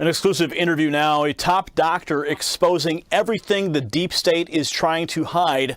An exclusive interview now, a top doctor exposing everything the deep state is trying to hide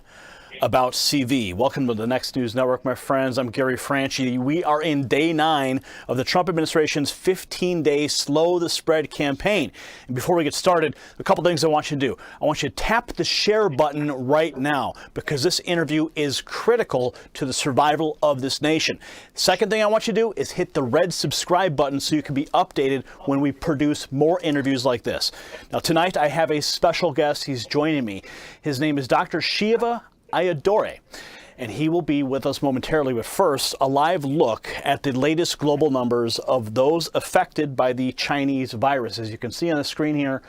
about CV. Welcome to the Next News Network, my friends. I'm Gary Franchi. We are in day 9 of the Trump administration's 15-day Slow the Spread campaign. And before we get started, a couple things I want you to do. I want you to tap the share button right now because this interview is critical to the survival of this nation. Second thing I want you to do is hit the red subscribe button so you can be updated when we produce more interviews like this. Now, tonight I have a special guest. He's joining me. His name is Dr. SHIVA, and he will be with us momentarily. But first, a live look at the latest global numbers of those affected by the Chinese virus. As you can see on the screen here,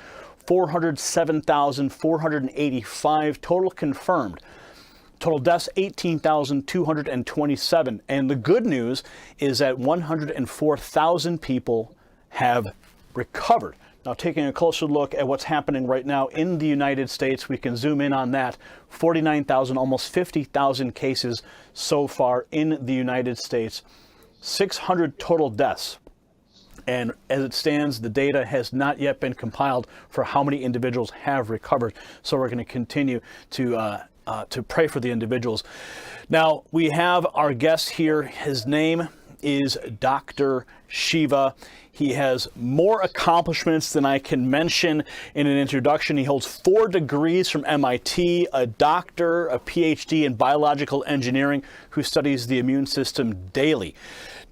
407,485 total confirmed. Total deaths, 18,227. And the good news is that 104,000 people have recovered. Now, taking a closer look at what's happening right now in the United States, we can zoom in on that. 49,000, almost 50,000 cases so far in the United States. 600 total deaths. And as it stands, the data has not yet been compiled for how many individuals have recovered. So we're going to continue to pray for the individuals. Now, we have our guest here. His name is Dr. SHIVA. He has more accomplishments than I can mention in an introduction. He holds 4 degrees from MIT, a doctor, a PhD in biological engineering, who studies the immune system daily.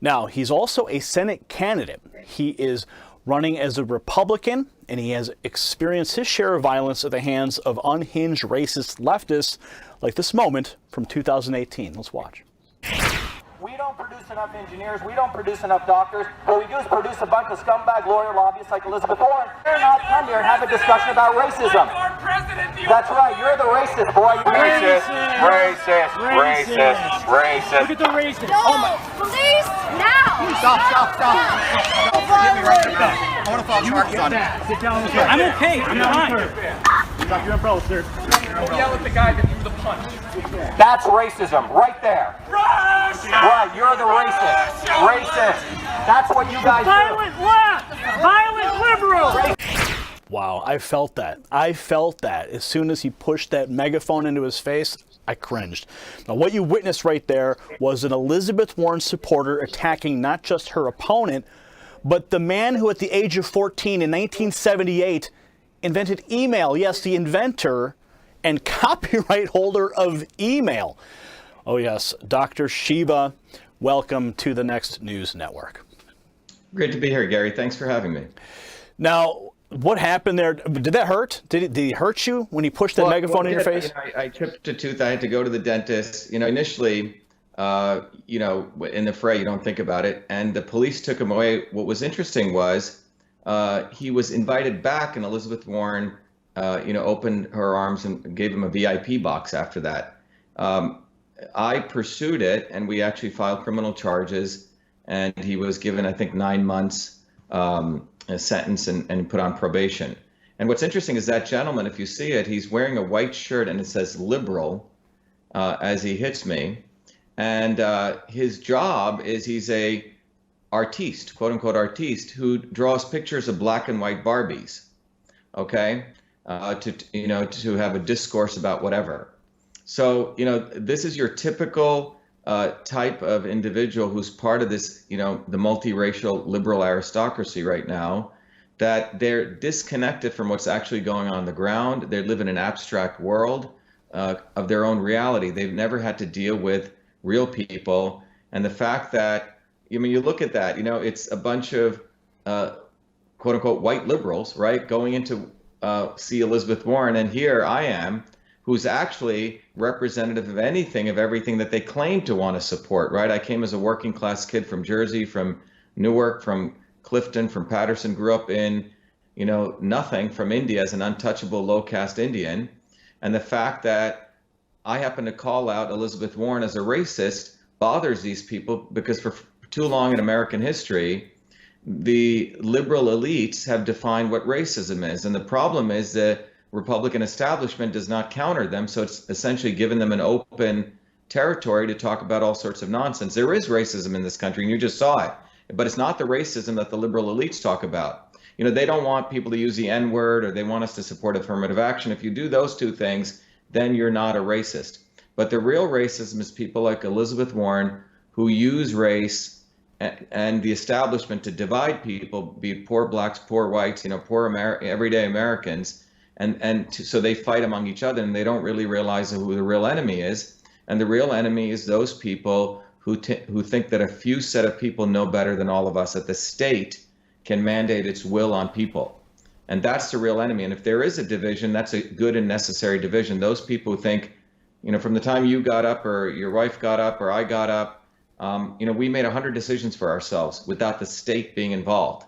Now, he's also a Senate candidate. He is running as a Republican, and he has experienced his share of violence at the hands of unhinged racist leftists, like this moment from 2018. Let's watch. We don't produce enough engineers, we don't produce enough doctors. What we do is produce a bunch of scumbag lawyer lobbyists like Elizabeth Warren. They're not come here and have a discussion about racism. That's right, you're the racist, boy. Racist. Look at the racist. Police, now! Stop. Forgive me right now. I want to file charges on it. Sit down. I'm okay. I'm fine. Drop your umbrella, sir. Don't yell at the guy that threw the punch. That's racism, right there. Right, you're the racist. Racist. That's what you guys Violent left. Violent liberal. Wow, I felt that. As soon as he pushed that megaphone into his face, I cringed. Now, what you witnessed right there was an Elizabeth Warren supporter attacking not just her opponent, but the man who at the age of 14 in 1978 invented email. Yes, the inventor and copyright holder of email. Oh yes, Dr. SHIVA, welcome to the Next News Network. Great to be here, Gary. Thanks for having me. Now, what happened there? Did that hurt? Did he hurt you when he pushed that megaphone in your face? I chipped a tooth. I had to go to the dentist. Initially, in the fray, you don't think about it. And the police took him away. What was interesting was he was invited back, and Elizabeth Warren, opened her arms and gave him a VIP box after that. I pursued it, and we actually filed criminal charges, and he was given, I think, 9 months a sentence and put on probation. And what's interesting is that gentleman, if you see it, he's wearing a white shirt and it says liberal as he hits me. And his job is he's a artiste, quote unquote artiste, who draws pictures of black and white Barbies, okay, to have a discourse about whatever. So, this is your typical type of individual who's part of this, the multiracial liberal aristocracy right now, that they're disconnected from what's actually going on the ground. They live in an abstract world of their own reality. They've never had to deal with real people. And the fact that, you look at that, it's a bunch of quote unquote white liberals, right, going into see Elizabeth Warren. And here I am, who's actually representative of everything that they claim to want to support, right? I came as a working class kid from Jersey, from Newark, from Clifton, from Patterson, grew up in, nothing, from India as an untouchable low caste Indian. And the fact that I happen to call out Elizabeth Warren as a racist bothers these people because for too long in American history, the liberal elites have defined what racism is. And the problem is that Republican establishment does not counter them, so it's essentially given them an open territory to talk about all sorts of nonsense. There is racism in this country, and you just saw it, but it's not the racism that the liberal elites talk about. You know, they don't want people to use the N-word, or they want us to support affirmative action. If you do those two things, then you're not a racist. But the real racism is people like Elizabeth Warren, who use race and the establishment to divide people, be it poor blacks, poor whites, you know, poor everyday Americans, so they fight among each other, and they don't really realize who the real enemy is. And the real enemy is those people who think that a few set of people know better than all of us, that the state can mandate its will on people. And that's the real enemy. And if there is a division, that's a good and necessary division. Those people who think, you know, from the time you got up, or your wife got up, or I got up, you know, we made 100 decisions for ourselves without the state being involved.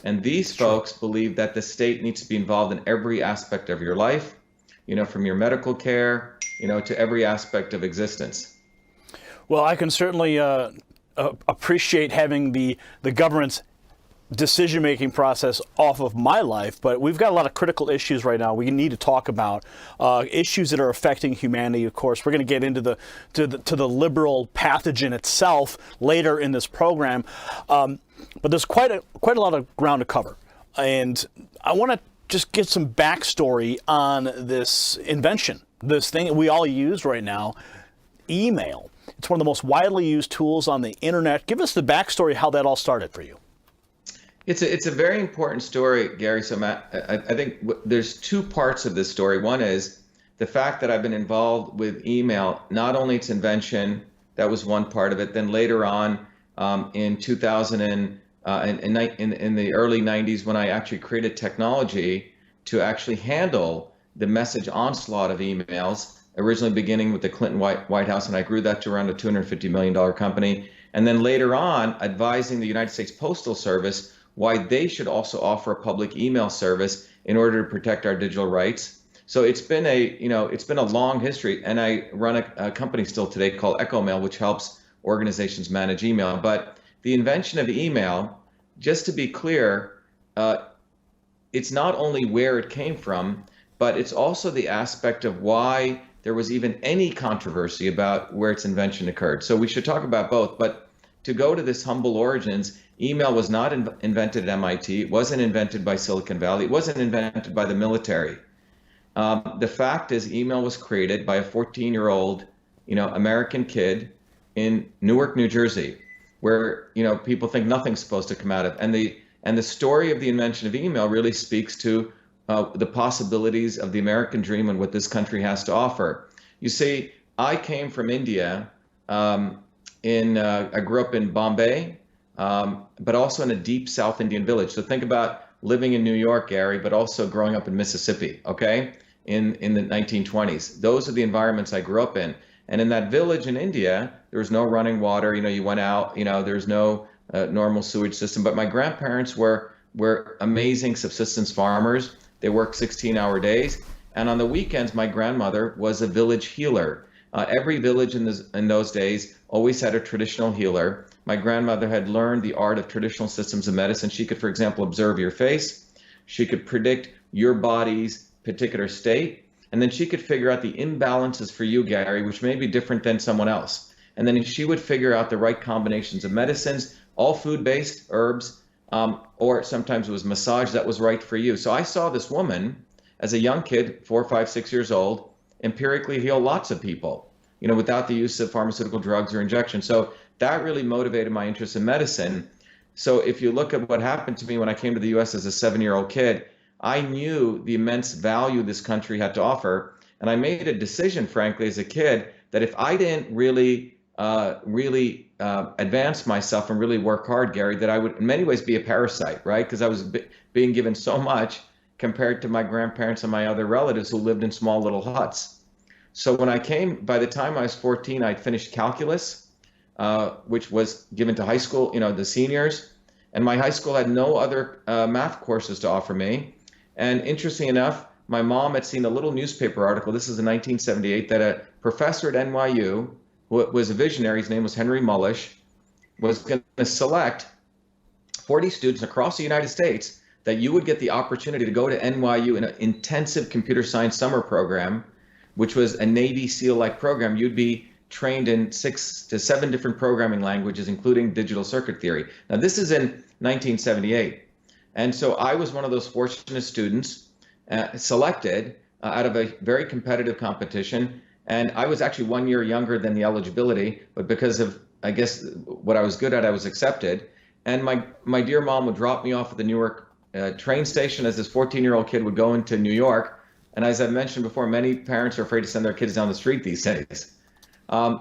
And these folks believe that the state needs to be involved in every aspect of your life, you know, from your medical care, you know, to every aspect of existence. Well, I can certainly appreciate having the government's decision-making process off of my life, but we've got a lot of critical issues right now we need to talk about, issues that are affecting humanity. Of course, we're going to get into the liberal pathogen itself later in this program, but there's quite a lot of ground to cover, and I want to just get some backstory on this invention, this thing that we all use right now, email. It's one of the most widely used tools on the internet. Give us the backstory how that all started for you. It's a very important story, Gary. So Matt, I think there's two parts of this story. One is the fact that I've been involved with email, not only its invention, that was one part of it. Then later on, in 2000 in the early 90s, when I actually created technology to actually handle the message onslaught of emails, originally beginning with the Clinton White House, and I grew that to around a $250 million company. And then later on, advising the United States Postal Service why they should also offer a public email service in order to protect our digital rights. So it's been a long history, and I run a company still today called EchoMail, which helps organizations manage email. But the invention of email, just to be clear, it's not only where it came from, but it's also the aspect of why there was even any controversy about where its invention occurred. So we should talk about both. But to go to this humble origins, email was not invented at MIT. It wasn't invented by Silicon Valley. It wasn't invented by the military. The fact is, email was created by a 14-year-old, American kid in Newark, New Jersey, where people think nothing's supposed to come out of. And the story of the invention of email really speaks to the possibilities of the American dream and what this country has to offer. You see, I came from India. I grew up in Bombay, but also in a deep South Indian village. So think about living in New York, Gary, but also growing up in Mississippi, okay, in the 1920s. Those are the environments I grew up in. And in that village in India, there was no running water. You went out, there's no normal sewage system. But my grandparents were amazing subsistence farmers. They worked 16-hour days. And on the weekends, my grandmother was a village healer. Every village in those days always had a traditional healer. My grandmother had learned the art of traditional systems of medicine. She could, for example, observe your face. She could predict your body's particular state. And then she could figure out the imbalances for you, Gary, which may be different than someone else. And then she would figure out the right combinations of medicines, all food-based, herbs, or sometimes it was massage that was right for you. So I saw this woman as a young kid, 4, 5, 6 years old, empirically heal lots of people, without the use of pharmaceutical drugs or injections. So that really motivated my interest in medicine. So if you look at what happened to me when I came to the U.S. as a 7-year-old kid, I knew the immense value this country had to offer. And I made a decision, frankly, as a kid, that if I didn't really advance myself and really work hard, Gary, that I would in many ways be a parasite, right? Because I was being given so much compared to my grandparents and my other relatives who lived in small little huts. So when I came, by the time I was 14, I'd finished calculus, which was given to high school, the seniors. And my high school had no other math courses to offer me. And interestingly enough, my mom had seen a little newspaper article, this is in 1978, that a professor at NYU, who was a visionary, his name was Henry Mullish, was going to select 40 students across the United States that you would get the opportunity to go to NYU in an intensive computer science summer program, which was a Navy SEAL-like program. You'd be trained in 6 to 7 different programming languages, including digital circuit theory. Now, this is in 1978. And so I was one of those fortunate students selected out of a very competitive competition. And I was actually 1 year younger than the eligibility, but because of, I guess, what I was good at, I was accepted. And my dear mom would drop me off at the Newark train station as this 14-year-old kid would go into New York. And as I mentioned before, many parents are afraid to send their kids down the street these days.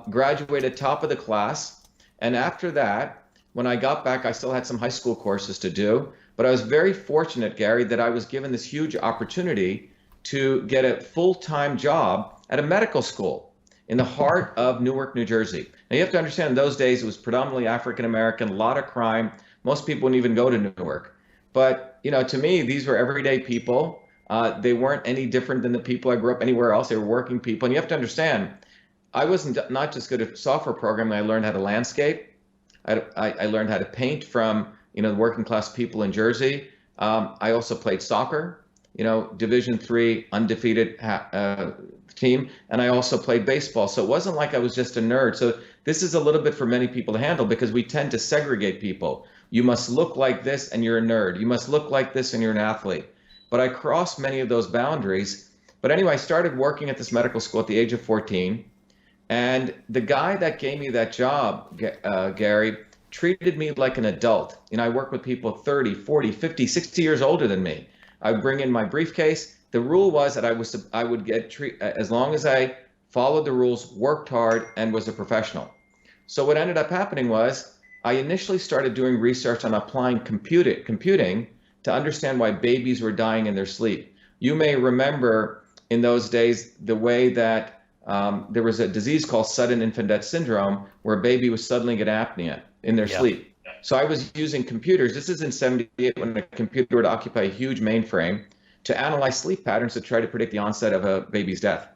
Graduated top of the class. And after that, when I got back, I still had some high school courses to do. But I was very fortunate, Gary, that I was given this huge opportunity to get a full-time job at a medical school in the heart of Newark, New Jersey. Now, you have to understand, in those days, it was predominantly African-American, a lot of crime. Most people wouldn't even go to Newark. But, you know, to me, these were everyday people. They weren't any different than the people I grew up anywhere else. They were working people. And you have to understand, I wasn't not just good at software programming. I learned how to landscape. I learned how to paint from, you know, the working class people in Jersey. I also played soccer, you know, Division III undefeated team. And I also played baseball. So it wasn't like I was just a nerd. So this is a little bit for many people to handle because we tend to segregate people. You must look like this and you're a nerd. You must look like this and you're an athlete. But I crossed many of those boundaries. But anyway, I started working at this medical school at the age of 14. And the guy that gave me that job, Gary, treated me like an adult. You know, I work with people 30, 40, 50, 60 years older than me. I would bring in my briefcase. The rule was that I would get treated as long as I followed the rules, worked hard, and was a professional. So what ended up happening was I initially started doing research on applying computing to understand why babies were dying in their sleep. You may remember in those days the way that there was a disease called sudden infant death syndrome where a baby would suddenly get apnea in their sleep. So I was using computers. This is in '78 when a computer would occupy a huge mainframe to analyze sleep patterns to try to predict the onset of a baby's death.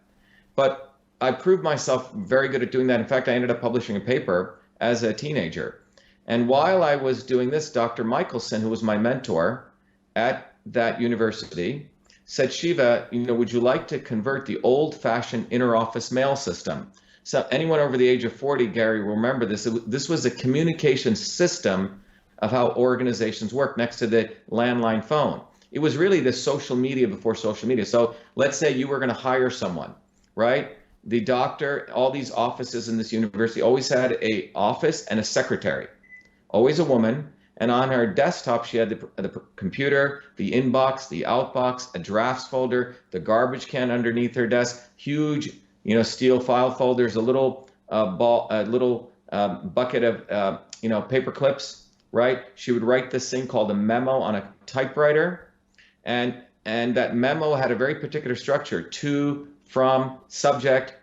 But I proved myself very good at doing that. In fact, I ended up publishing a paper as a teenager. And while I was doing this, Dr. Michelson, who was my mentor at that university, said, Shiva, you know, would you like to convert the old-fashioned inter-office mail system? So anyone over the age of 40, Gary, will remember this. This was a communication system of how organizations work next to the landline phone. It was really the social media before social media. So let's say you were going to hire someone, right? The doctor, all these offices in this university always had an office and a secretary, always a woman. And on her desktop, she had the computer, the inbox, the outbox, a drafts folder, the garbage can underneath her desk, huge, you know, steel file folders, a little bucket of, you know, paper clips, right? She would write this thing called a memo on a typewriter. And that memo had a very particular structure, to, from, subject.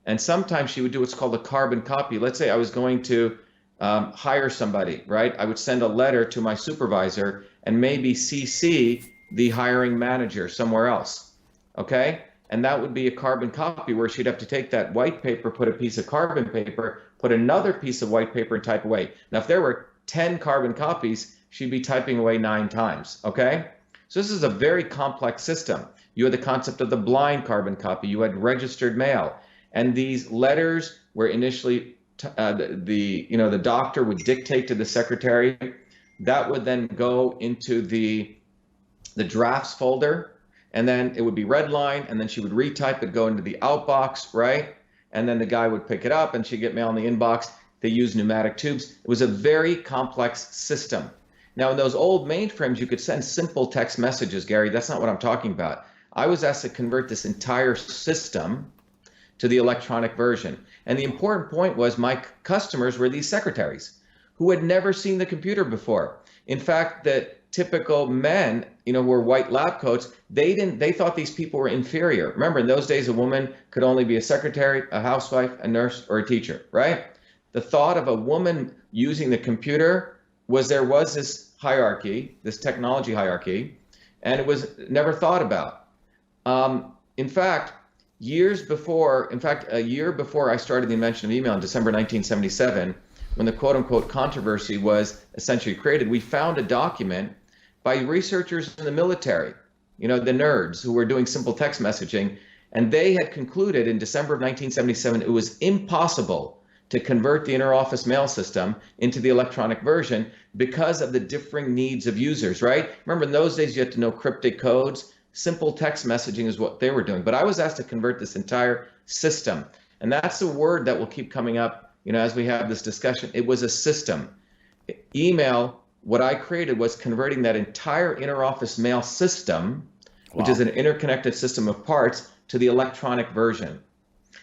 And sometimes she would do what's called a carbon copy. Let's say I was going to hire somebody, right? I would send a letter to my supervisor and maybe CC the hiring manager somewhere else, okay? And that would be a carbon copy where she'd have to take that white paper, put a piece of carbon paper, put another piece of white paper and type away. Now, if there were 10 carbon copies, she'd be typing away 9 times, okay? So this is a very complex system. You had the concept of the blind carbon copy. You had registered mail. And these letters were initially the doctor would dictate to the secretary. That would then go into the drafts folder, and then it would be redlined, and then she would retype it, go into the outbox, right? And then the guy would pick it up, and she'd get mail in the inbox. They used pneumatic tubes. It was a very complex system. Now, in those old mainframes, you could send simple text messages, Gary. That's not what I'm talking about. I was asked to convert this entire system to the electronic version. And the important point was my customers were these secretaries who had never seen the computer before. In fact, the typical men, you know, wore white lab coats. They thought these people were inferior. Remember, in those days, a woman could only be a secretary, a housewife, a nurse, or a teacher, right? The thought of a woman using the computer was there was this hierarchy, this technology hierarchy, and it was never thought about. In fact, a year before I started the invention of email in December 1977, when the quote-unquote controversy was essentially created, we found a document by researchers in the military, you know, the nerds who were doing simple text messaging, and they had concluded in December of 1977 it was impossible to convert the interoffice mail system into the electronic version because of the differing needs of users, right? Remember, in those days, you had to know cryptic codes. Simple text messaging is what they were doing. But I was asked to convert this entire system. And that's a word that will keep coming up, as we have this discussion. It was a system. Email, what I created was converting that entire interoffice mail system, which is an interconnected system of parts, to the electronic version.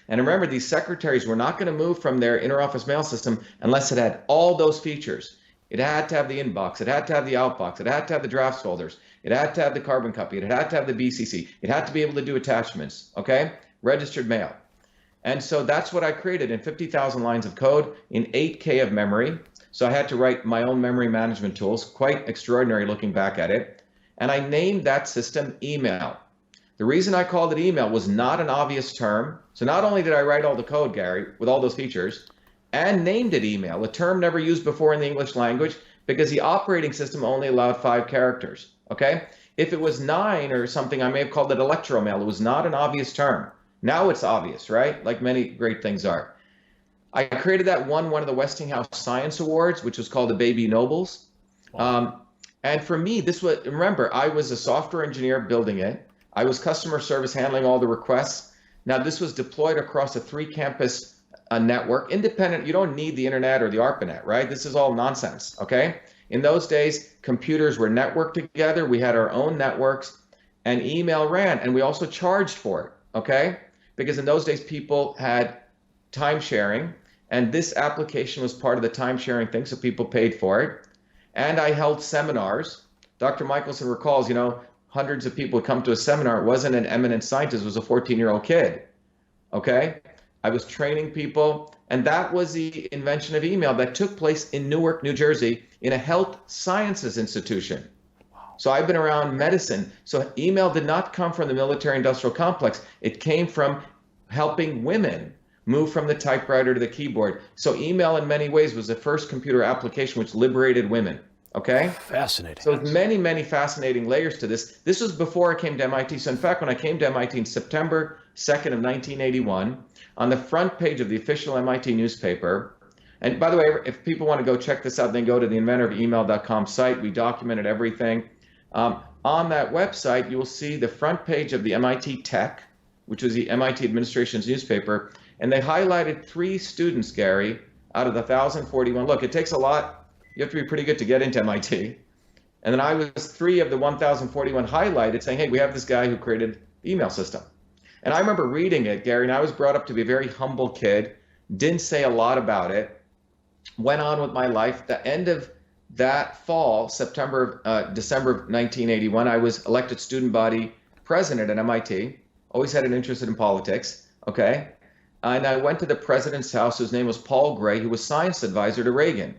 And remember, these secretaries were not going to move from their interoffice mail system unless it had all those features. It had to have the inbox, it had to have the outbox, it had to have the drafts folders, it had to have the carbon copy, it had to have the BCC, it had to be able to do attachments, okay? Registered mail. And so that's what I created in 50,000 lines of code in 8K of memory. So I had to write my own memory management tools, quite extraordinary looking back at it. And I named that system email. The reason I called it email was not an obvious term. So not only did I write all the code, Gary, with all those features, and named it email, a term never used before in the English language, because the operating system only allowed 5 characters, okay? If it was 9 or something, I may have called it electromail. It was not an obvious term. Now it's obvious, right? Like many great things are. I created that one of the Westinghouse Science Awards, which was called the Baby Nobles. Wow. And for me, remember, I was a software engineer building it. I was customer service handling all the requests. Now this was deployed across a 3-campus network, independent. You don't need the internet or the ARPANET, right? This is all nonsense, okay? In those days, computers were networked together. We had our own networks and email ran, and we also charged for it, okay? Because in those days, people had time sharing, and this application was part of the time sharing thing, so people paid for it. And I held seminars. Dr. Michelson recalls, hundreds of people would come to a seminar. It wasn't an eminent scientist, it was a 14-year-old kid, okay? I was training people, and that was the invention of email that took place in Newark, New Jersey, in a health sciences institution. So I've been around medicine. So email did not come from the military-industrial complex. It came from helping women move from the typewriter to the keyboard. So email in many ways was the first computer application which liberated women, okay? Fascinating. So many, many fascinating layers to this. This was before I came to MIT. So in fact, when I came to MIT in September 2nd of 1981, on the front page of the official MIT newspaper, and by the way, if people want to go check this out, then go to the inventorofemail.com site. We documented everything. On that website, you will see the front page of the MIT Tech, which was the MIT administration's newspaper, and they highlighted 3 students, Gary, out of the 1,041. Look, it takes a lot. You have to be pretty good to get into MIT. And then I was 3 of the 1,041 highlighted saying, hey, we have this guy who created the email system. And I remember reading it, Gary, and I was brought up to be a very humble kid, didn't say a lot about it, went on with my life. The end of that fall, December of 1981, I was elected student body president at MIT, always had an interest in politics, okay? And I went to the president's house, whose name was Paul Gray, who was science advisor to Reagan.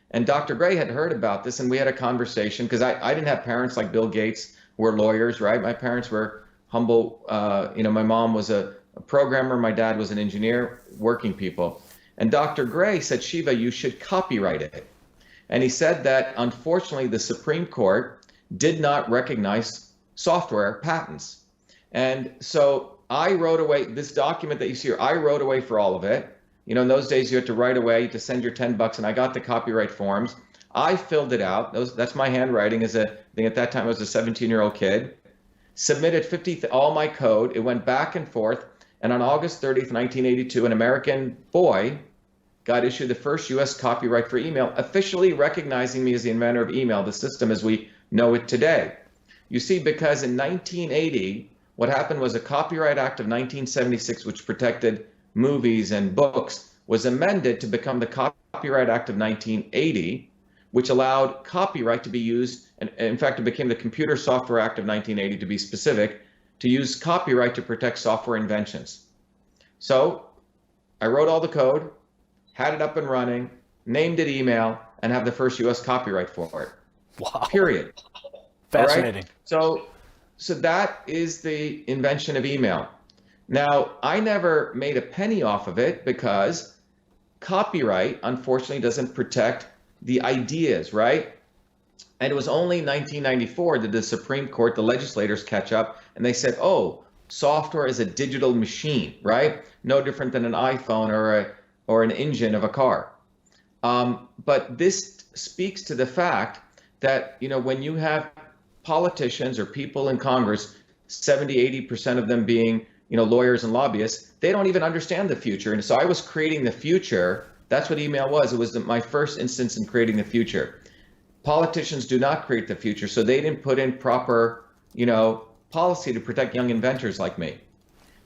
And Dr. Gray had heard about this, and we had a conversation, because I didn't have parents like Bill Gates who were lawyers, right? My parents were humble. My mom was a programmer, my dad was an engineer, working people. And Dr. Gray said, Shiva, you should copyright it. And he said that, unfortunately, the Supreme Court did not recognize software patents. And so I wrote away this document that you see here. I wrote away for all of it. In those days, you had to write away to send your $10, and I got the copyright forms. I filled it out. That's my handwriting as I think at that time I was a 17-year-old kid. Submitted all my code. It went back and forth. And on August 30th, 1982, an American boy got issued the first U.S. copyright for email, officially recognizing me as the inventor of email, the system as we know it today. You see, because in 1980, what happened was a Copyright Act of 1976, which protected movies and books, was amended to become the Copyright Act of 1980, which allowed copyright to be used, and in fact, it became the Computer Software Act of 1980 to be specific, to use copyright to protect software inventions. So I wrote all the code, had it up and running, named it email, and have the first US copyright for it. Wow. Period. Fascinating. Right? So that is the invention of email. Now, I never made a penny off of it because copyright, unfortunately, doesn't protect the ideas, right? And it was only 1994 that the Supreme Court, the legislators catch up, and they said, oh, software is a digital machine, right? No different than an iPhone or or an engine of a car. But this speaks to the fact that, when you have politicians or people in Congress, 70–80% of them being, lawyers and lobbyists, they don't even understand the future. And so I was creating the future. That's what email was. It was my first instance in creating the future. Politicians do not create the future, so they didn't put in proper, policy to protect young inventors like me.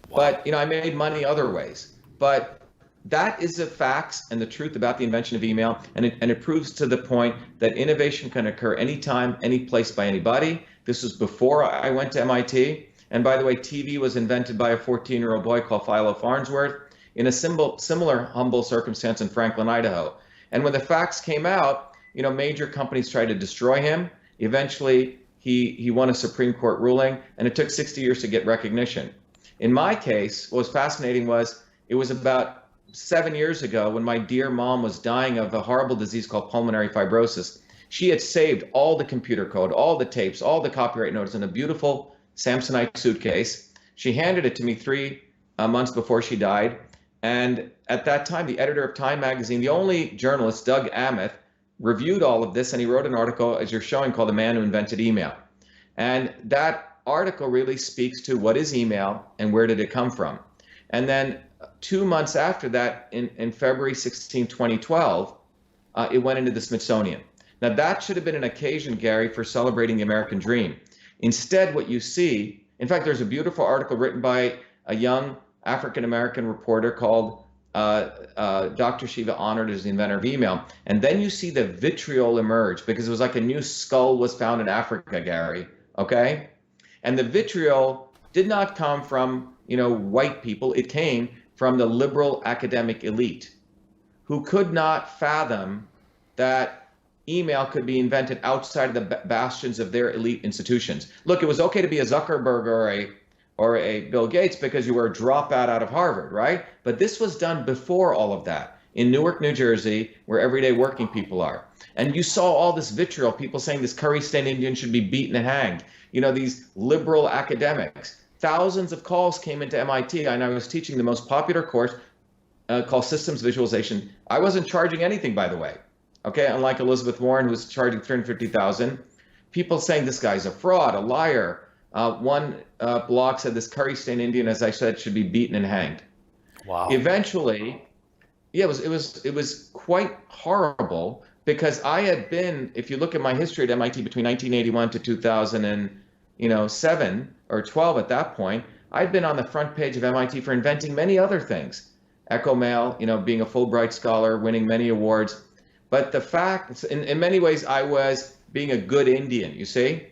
Wow. But, I made money other ways. But that is the facts and the truth about the invention of email, and it proves to the point that innovation can occur anytime, any place, by anybody. This was before I went to MIT. And by the way, TV was invented by a 14-year-old boy called Philo Farnsworth in a similar humble circumstance in Franklin, Idaho. And when the facts came out, major companies tried to destroy him. Eventually, he won a Supreme Court ruling, and it took 60 years to get recognition. In my case, what was fascinating was it was about 7 years ago when my dear mom was dying of a horrible disease called pulmonary fibrosis. She had saved all the computer code, all the tapes, all the copyright notes in a beautiful Samsonite suitcase. She handed it to me 3 months before she died. And at that time, the editor of Time magazine, the only journalist, Doug Amiff, reviewed all of this, and he wrote an article, as you're showing, called The Man Who Invented Email. And that article really speaks to what is email and where did it come from. And then 2 months after that, in February 16, 2012, it went into the Smithsonian. Now, that should have been an occasion, Gary, for celebrating the American dream. Instead, what you see, in fact, there's a beautiful article written by a young African-American reporter called Dr. Shiva, honored as the inventor of email. And then you see the vitriol emerge, because it was like a new skull was found in Africa, Gary, okay? And the vitriol did not come from, white people. It came from the liberal academic elite who could not fathom that email could be invented outside of the bastions of their elite institutions. Look, it was okay to be a Zuckerberg or a Bill Gates because you were a dropout out of Harvard, right? But this was done before all of that in Newark, New Jersey, where everyday working people are. And you saw all this vitriol, people saying this curry-stained Indian should be beaten and hanged. These liberal academics. Thousands of calls came into MIT, and I was teaching the most popular course called Systems Visualization. I wasn't charging anything, by the way. Okay, unlike Elizabeth Warren, who was charging $350,000. People saying this guy's a fraud, a liar. One blog said this curry-stained Indian, as I said, should be beaten and hanged. Wow. Eventually, it was quite horrible, because I had been, if you look at my history at MIT between 1981 to 2007 or 12 at that point, I'd been on the front page of MIT for inventing many other things. Echo Mail, being a Fulbright scholar, winning many awards. But the fact, in many ways, I was being a good Indian, you see,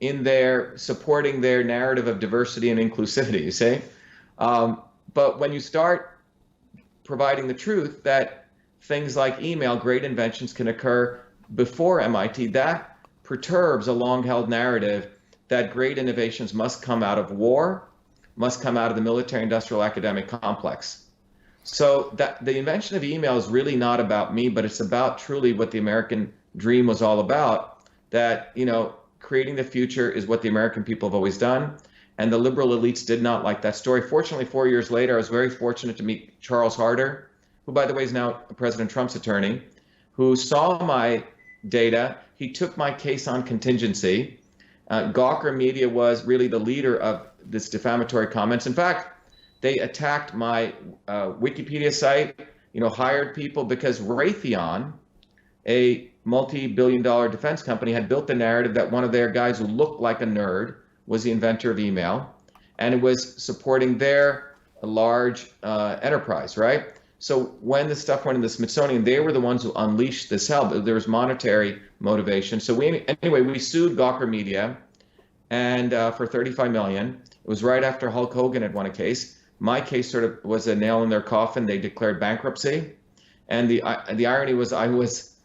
in their supporting their narrative of diversity and inclusivity, you see. But when you start providing the truth that things like email, great inventions, can occur before MIT, that perturbs a long-held narrative that great innovations must come out of war, must come out of the military-industrial academic complex. So that the invention of email is really not about me, but it's about truly what the American dream was all about, that, creating the future is what the American people have always done. And the liberal elites did not like that story. Fortunately, 4 years later, I was very fortunate to meet Charles Harder, who, by the way, is now President Trump's attorney, who saw my data. He took my case on contingency. Gawker Media was really the leader of this defamatory comments. In fact, they attacked my Wikipedia site, hired people, because Raytheon, a multi-billion-dollar defense company, had built the narrative that one of their guys who looked like a nerd was the inventor of email, and it was supporting their large enterprise, right? So when the stuff went in the Smithsonian, they were the ones who unleashed this hell. There was monetary motivation. So we sued Gawker Media, and for $35 million. It was right after Hulk Hogan had won a case. My case sort of was a nail in their coffin. They declared bankruptcy. And the irony was I was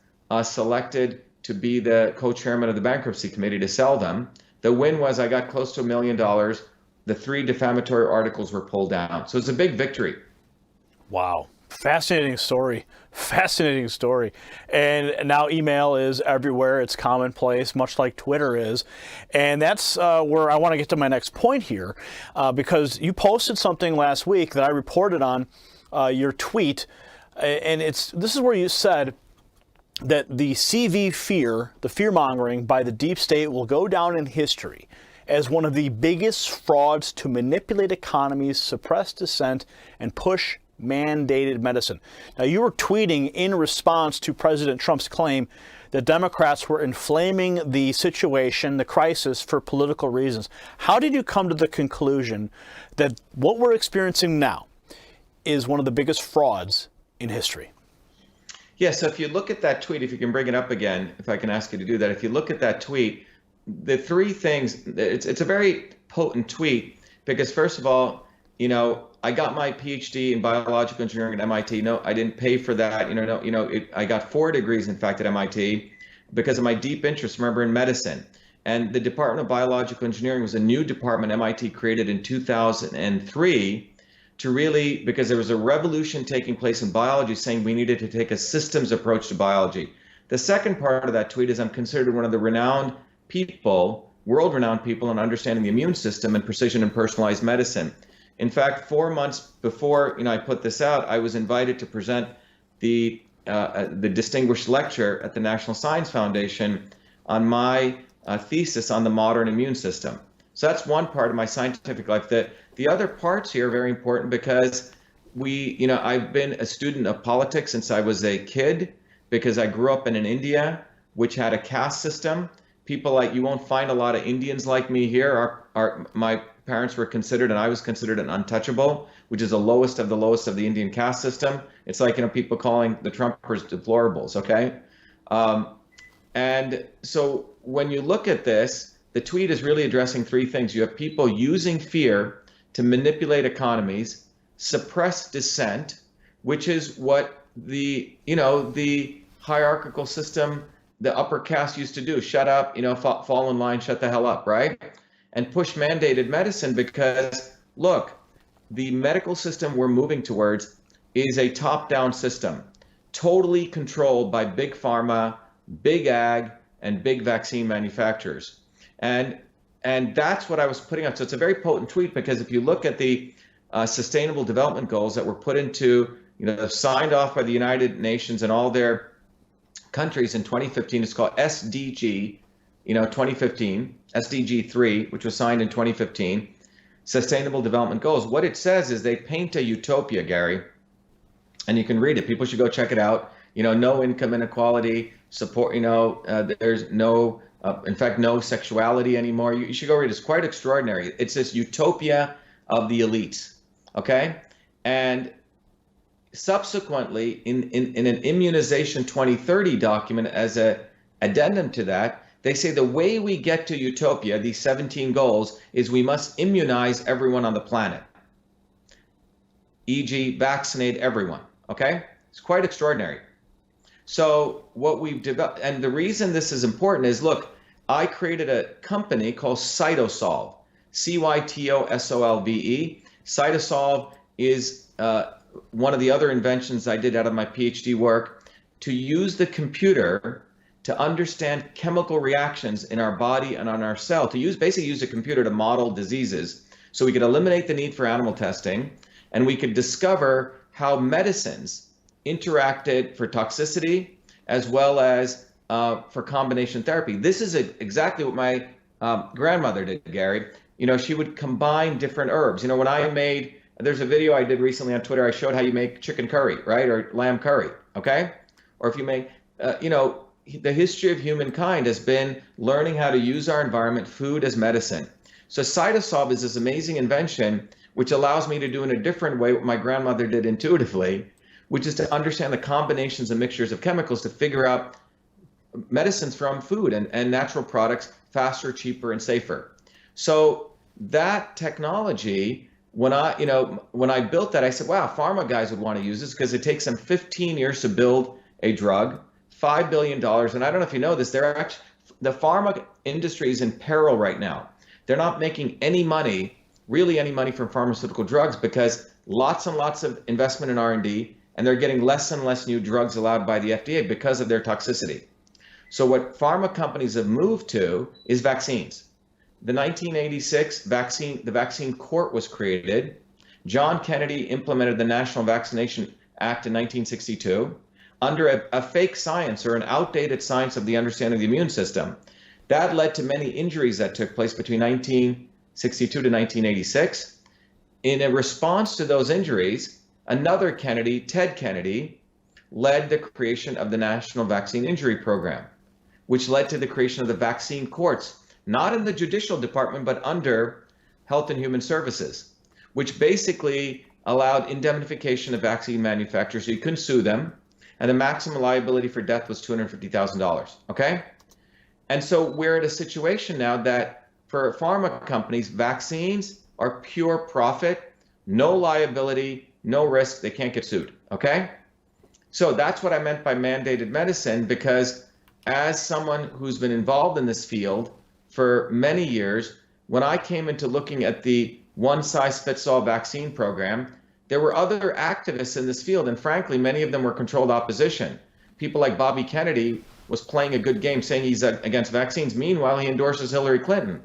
selected to be the co-chairman of the bankruptcy committee to sell them. The win was I got close to $1 million. The 3 defamatory articles were pulled down. So it's a big victory. Wow. Fascinating story. Fascinating story. And now email is everywhere. It's commonplace, much like Twitter is. And that's where I want to get to my next point here, because you posted something last week that I reported on, your tweet And this is where you said that the CV fear, the fear-mongering by the deep state, will go down in history as one of the biggest frauds to manipulate economies, suppress dissent, and push mandated medicine. Now, you were tweeting in response to President Trump's claim that Democrats were inflaming the situation, the crisis, for political reasons. How did you come to the conclusion that what we're experiencing now is one of the biggest frauds in history? Yeah, so if you look at that tweet, if you can bring it up again, if I can ask you to do that, if you look at that tweet, the three things, it's a very potent tweet because, first of all, I got my PhD in biological engineering at MIT. No, I didn't pay for that. I got 4 degrees, in fact, at MIT because of my deep interest, remember, in medicine. And the Department of Biological Engineering was a new department MIT created in 2003 to really, because there was a revolution taking place in biology saying we needed to take a systems approach to biology. The second part of that tweet is I'm considered one of the renowned people, world-renowned people in understanding the immune system and precision and personalized medicine. In fact, 4 months before I put this out, I was invited to present the distinguished lecture at the National Science Foundation on my thesis on the modern immune system. So that's one part of my scientific life. The other parts here are very important because I've been a student of politics since I was a kid because I grew up in India, which had a caste system. People you won't find a lot of Indians like me here. My parents were considered, and I was considered, an untouchable, which is the lowest of the Indian caste system. It's like, people calling the Trumpers deplorables, okay? And so when you look at this, the tweet is really addressing 3 things. You have people using fear to manipulate economies, suppress dissent, which is what the hierarchical system, the upper caste used to do. Shut up, fall in line, shut the hell up, right? And push mandated medicine because, look, the medical system we're moving towards is a top-down system, totally controlled by big pharma, big ag, and big vaccine manufacturers. And that's what I was putting up. So it's a very potent tweet because if you look at the Sustainable Development Goals that were put into, signed off by the United Nations and all their countries in 2015, it's called SDG, 2015, SDG 3, which was signed in 2015, Sustainable Development Goals. What it says is they paint a utopia, Gary, and you can read it. People should go check it out. No income inequality, support, there's no, in fact, no sexuality anymore. You should go read it. It's quite extraordinary. It's this utopia of the elites, okay? And subsequently, in an Immunization 2030 document as a addendum to that, they say the way we get to utopia, these 17 goals, is we must immunize everyone on the planet, e.g. vaccinate everyone, okay? It's quite extraordinary. So what we've developed, and the reason this is important is, look, I created a company called Cytosolve, Cytosolve. Cytosolve is one of the other inventions I did out of my PhD work to use the computer to understand chemical reactions in our body and on our cell, basically use a computer to model diseases so we could eliminate the need for animal testing and we could discover how medicines interacted for toxicity as well as for combination therapy. This is exactly what my grandmother did, Gary. She would combine different herbs. When I made, there's a video I did recently on Twitter, I showed how you make chicken curry, right? Or lamb curry, okay? Or if you make, the history of humankind has been learning how to use our environment, food as medicine. So Cytosolve is this amazing invention which allows me to do in a different way what my grandmother did intuitively, which is to understand the combinations and mixtures of chemicals to figure out medicines from food and natural products faster, cheaper, and safer. So that technology, when I built that, I said, wow, pharma guys would want to use this because it takes them 15 years to build a drug, $5 billion. And I don't know if you know this, the pharma industry is in peril right now. They're not making any money, really any money from pharmaceutical drugs because lots and lots of investment in R&D, and they're getting less and less new drugs allowed by the FDA because of their toxicity. So what pharma companies have moved to is vaccines. The 1986 vaccine court was created. John Kennedy implemented the National Vaccination Act in 1962 under a fake science or an outdated science of the understanding of the immune system. That led to many injuries that took place between 1962 to 1986. In a response to those injuries, another Kennedy, Ted Kennedy, led the creation of the National Vaccine Injury Program, which led to the creation of the vaccine courts, not in the judicial department, but under Health and Human Services, which basically allowed indemnification of vaccine manufacturers so you couldn't sue them, and the maximum liability for death was $250,000, okay? And so we're at a situation now that for pharma companies, vaccines are pure profit, no liability, no risk, they can't get sued, okay? So that's what I meant by mandated medicine, because as someone who's been involved in this field for many years, when I came into looking at the one-size-fits-all vaccine program, there were other activists in this field, and frankly, many of them were controlled opposition. People like Bobby Kennedy was playing a good game, saying he's against vaccines. Meanwhile, he endorses Hillary Clinton,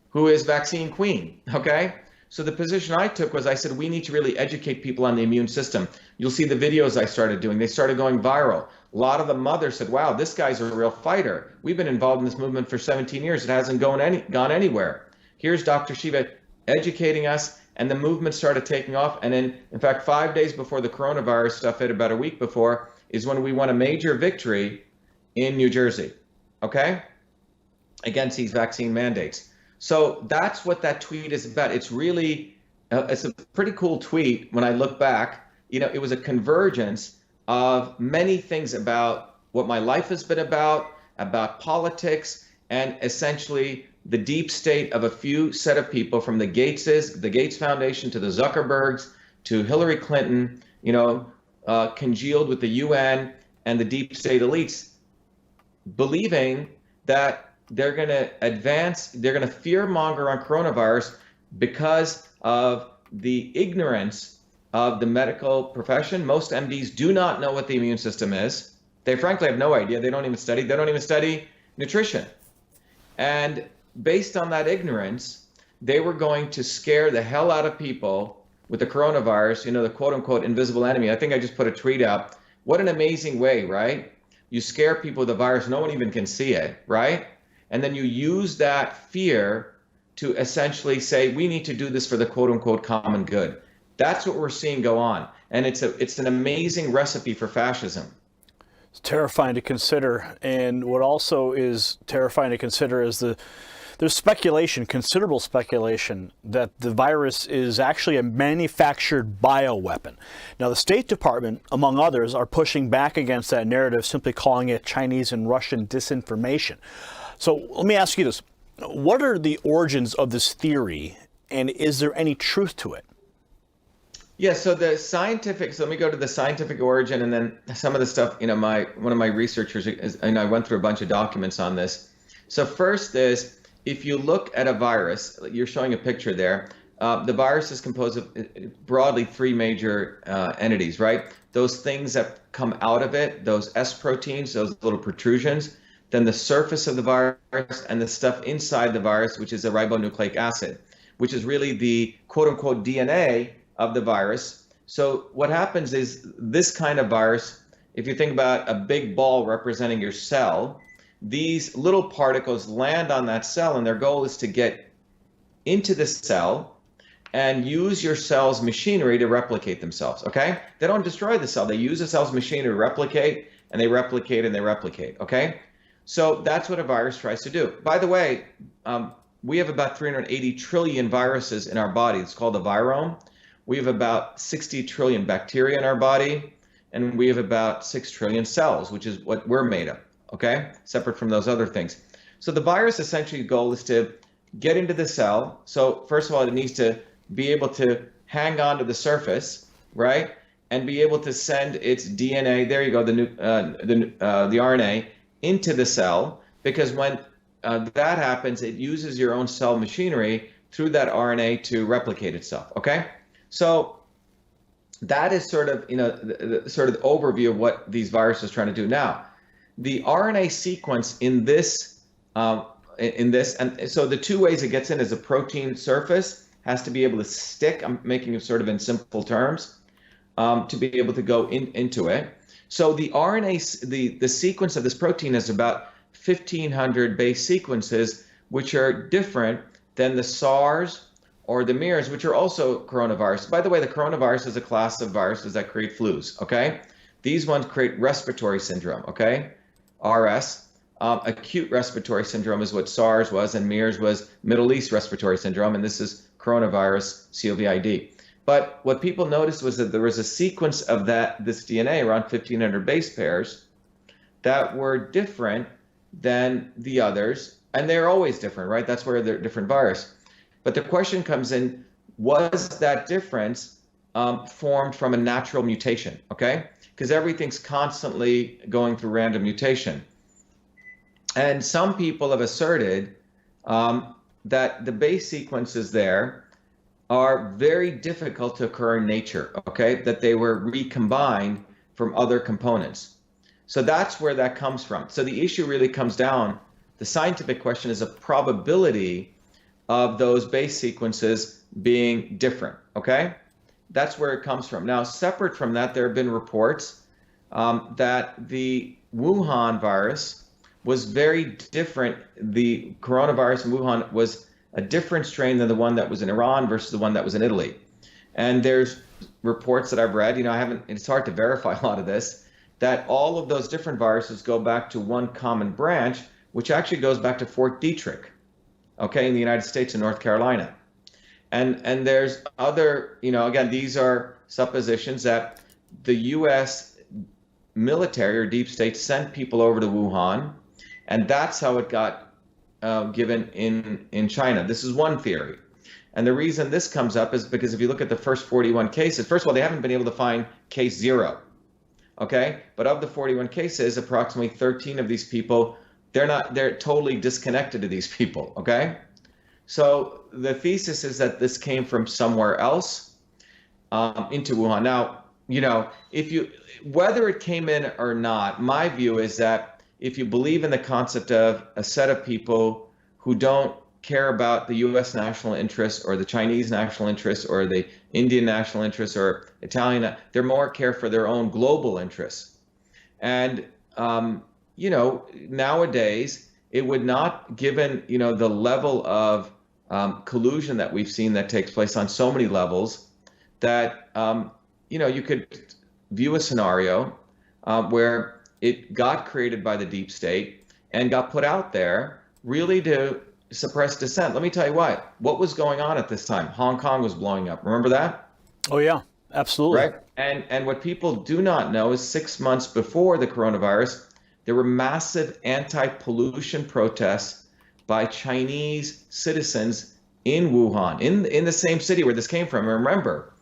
who is vaccine queen, okay? So the position I took was I said, we need to really educate people on the immune system. You'll see the videos I started doing. They started going viral. A lot of the mothers said, wow, this guy's a real fighter. We've been involved in this movement for 17 years. It hasn't gone anywhere. Here's Dr. Shiva educating us, and the movement started taking off. And then, in fact, 5 days before the coronavirus stuff hit, about a week before, is when we won a major victory in New Jersey, okay, against these vaccine mandates. So that's what that tweet is about. It's really, it's a pretty cool tweet when I look back. You know, it was a convergence of many things about what my life has been about politics, and essentially the deep state of a few set of people, from the Gateses, the Gates Foundation, to the Zuckerbergs, to Hillary Clinton, you know, congealed with the UN and the deep state elites, believing that they're going to advance, they're going to fear monger on coronavirus because of the ignorance of the medical profession. Most MDs do not know what the immune system is. They frankly have no idea. They don't even study nutrition. And based on that ignorance, they were going to scare the hell out of people with the coronavirus, you know, the quote unquote invisible enemy. I think I just put a tweet out. What an amazing way, right? You scare people with the virus, no one even can see it, right? And then you use that fear to essentially say, we need to do this for the quote unquote common good. That's what we're seeing go on. And it's an amazing recipe for fascism. It's terrifying to consider. And what also is terrifying to consider is there's speculation, considerable speculation, that the virus is actually a manufactured bioweapon. Now, the State Department, among others, are pushing back against that narrative, simply calling it Chinese and Russian disinformation. So let me ask you this. What are the origins of this theory, and is there any truth to it? Yeah, so the scientific, so let me go to the scientific origin, and then some of the stuff, you know, one of my researchers, and I went through a bunch of documents on this. So first is, if you look at a virus, you're showing a picture there, the virus is composed of broadly three major entities, right? Those things that come out of it, those S proteins, those little protrusions, then the surface of the virus, and the stuff inside the virus, which is a ribonucleic acid, which is really the quote unquote DNA of the virus. So what happens is, this kind of virus, if you think about a big ball representing your cell, these little particles land on that cell, and their goal is to get into the cell and use your cell's machinery to replicate themselves, okay? They don't destroy the cell. They use the cell's machinery to replicate, and they replicate, and they replicate, okay? So that's what a virus tries to do. By the way, we have about 380 trillion viruses in our body. It's called the virome. We have about 60 trillion bacteria in our body, and we have about 6 trillion cells, which is what we're made of, okay? Separate from those other things. So the virus essentially goal is to get into the cell. So first of all, it needs to be able to hang on to the surface, right? And be able to send its DNA, there you go, the RNA, into the cell, because when that happens, it uses your own cell machinery through that RNA to replicate itself, okay? So that is sort of, you know, the sort of overview of what these viruses are trying to do. Now, the RNA sequence in this, and so the two ways it gets in is a protein surface has to be able to stick. I'm making it sort of in simple terms. to be able to go into it. So the RNA, the sequence of this protein is about 1,500 base sequences, which are different than the SARS or the MERS, which are also coronavirus. By the way, the coronavirus is a class of viruses that create flus, okay? These ones create respiratory syndrome, okay? RS. Acute respiratory syndrome is what SARS was, and MERS was Middle East respiratory syndrome, and this is coronavirus, COVID. But what people noticed was that there was a sequence of this DNA, around 1,500 base pairs, that were different than the others, and they're always different, right? That's where they're different virus. But the question comes in, was that difference formed from a natural mutation, okay? Because everything's constantly going through random mutation. And some people have asserted that the base sequences there are very difficult to occur in nature, okay? That they were recombined from other components. So that's where that comes from. So the issue really comes down, the scientific question is a probability of those base sequences being different, okay? That's where it comes from. Now, separate from that, there have been reports that the Wuhan virus was very different. The coronavirus in Wuhan was a different strain than the one that was in Iran versus the one that was in Italy. And there's reports that I've read, it's hard to verify a lot of this, that all of those different viruses go back to one common branch, which actually goes back to Fort Detrick, okay, in the United States in North Carolina. And there's other, again, these are suppositions that the US military or deep state sent people over to Wuhan, and that's how it got given in China. This is one theory. And the reason this comes up is because if you look at the first 41 cases, first of all, they haven't been able to find case 0, okay? But of the 41 cases, approximately 13 of these people, they're totally disconnected to these people, okay? So the thesis is that this came from somewhere else into Wuhan. Now, whether it came in or not, my view is that if you believe in the concept of a set of people who don't care about the US national interest or the Chinese national interest or the Indian national interest or Italian, they're more care for their own global interests. And, nowadays, it would not, given, the level of collusion that we've seen that takes place on so many levels, that, you could view a scenario where it got created by the deep state and got put out there really to suppress dissent. Let me tell you what was going on at this time. Hong Kong was blowing up. Remember that? Oh, yeah, absolutely. Right. And what people do not know is 6 months before the coronavirus, there were massive anti-pollution protests by Chinese citizens in Wuhan, in the same city where this came from. And remember,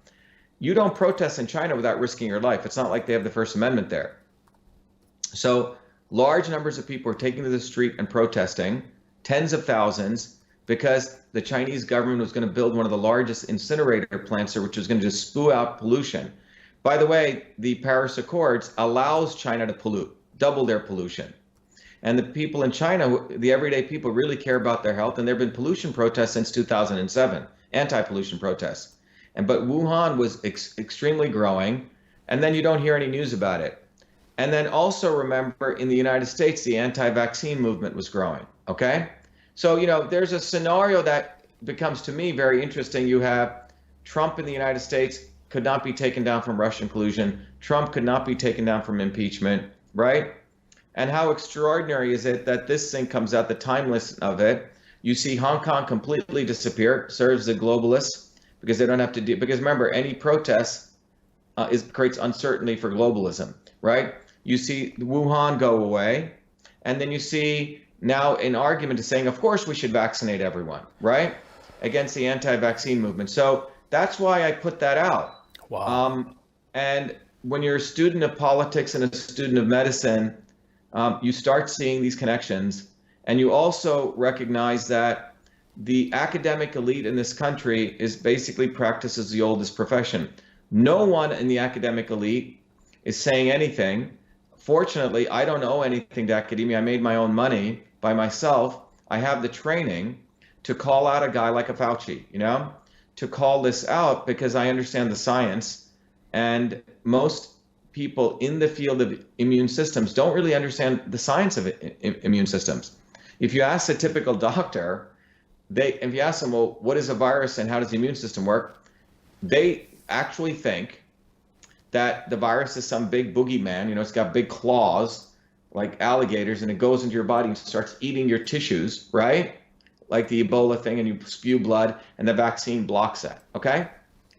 you don't protest in China without risking your life. It's not like they have the First Amendment there. So large numbers of people are taking to the street and protesting, tens of thousands, because the Chinese government was going to build one of the largest incinerator plants there, which was going to just spew out pollution. By the way, the Paris Accords allows China to pollute, double their pollution. And the people in China, the everyday people, really care about their health, and there have been pollution protests since 2007, anti-pollution protests. But Wuhan was extremely growing, and then you don't hear any news about it. And then also remember, in the United States, the anti-vaccine movement was growing, okay? So, there's a scenario that becomes, to me, very interesting. You have Trump in the United States could not be taken down from Russian collusion. Trump could not be taken down from impeachment, right? And how extraordinary is it that this thing comes out, the timeless of it. You see Hong Kong completely disappear, serves the globalists, because they don't have to do, because remember, any protest creates uncertainty for globalism, right? You see Wuhan go away, and then you see now an argument is saying, of course we should vaccinate everyone, right? Against the anti-vaccine movement. So that's why I put that out. Wow. And when you're a student of politics and a student of medicine, you start seeing these connections, and you also recognize that the academic elite in this country is basically practices the oldest profession. No one in the academic elite is saying anything. Fortunately, I don't owe anything to academia. I made my own money by myself. I have the training to call out a guy like a Fauci, to call this out, because I understand the science. And most people in the field of immune systems don't really understand the science of immune systems. If you ask a typical doctor, if you ask them, well, what is a virus and how does the immune system work? They actually think that the virus is some big boogeyman, it's got big claws like alligators, and it goes into your body and starts eating your tissues, right? Like the Ebola thing, and you spew blood, and the vaccine blocks that, okay?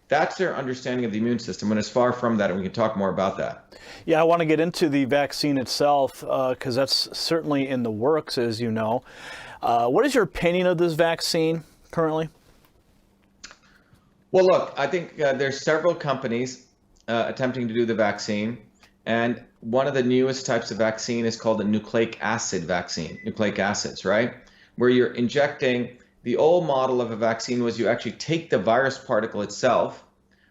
That's their understanding of the immune system, and it's far from that, and we can talk more about that. Yeah, I want to get into the vaccine itself because that's certainly in the works, as you know. What is your opinion of this vaccine currently? Well, look, I think there's several companies attempting to do the vaccine, and one of the newest types of vaccine is called a nucleic acid vaccine, nucleic acids, right? Where you're injecting. The old model of a vaccine was you actually take the virus particle itself,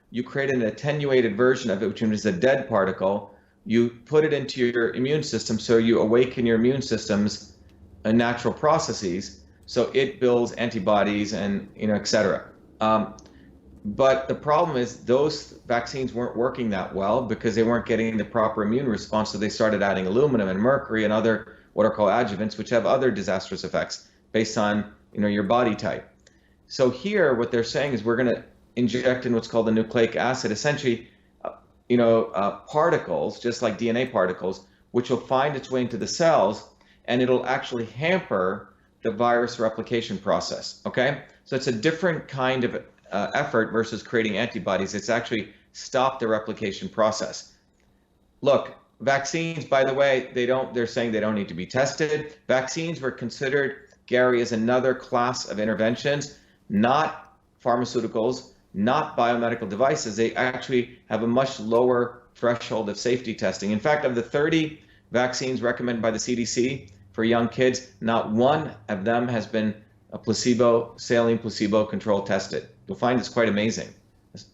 you create an attenuated version of it, which is a dead particle, you put it into your immune system, so you awaken your immune system's natural processes, so it builds antibodies and et cetera. But the problem is those vaccines weren't working that well because they weren't getting the proper immune response, so they started adding aluminum and mercury and other what are called adjuvants, which have other disastrous effects based on your body type. So here, what they're saying is we're going to inject in what's called a nucleic acid, essentially, particles, just like DNA particles, which will find its way into the cells, and it'll actually hamper the virus replication process. Okay, so it's a different kind of effort versus creating antibodies. It's actually stopped the replication process. Look, vaccines, by the way, they're saying they don't need to be tested. Vaccines were considered, Gary, as another class of interventions, not pharmaceuticals, not biomedical devices. They actually have a much lower threshold of safety testing. In fact, of the 30 vaccines recommended by the CDC for young kids, not one of them has been a saline placebo control tested. You'll find it's quite amazing.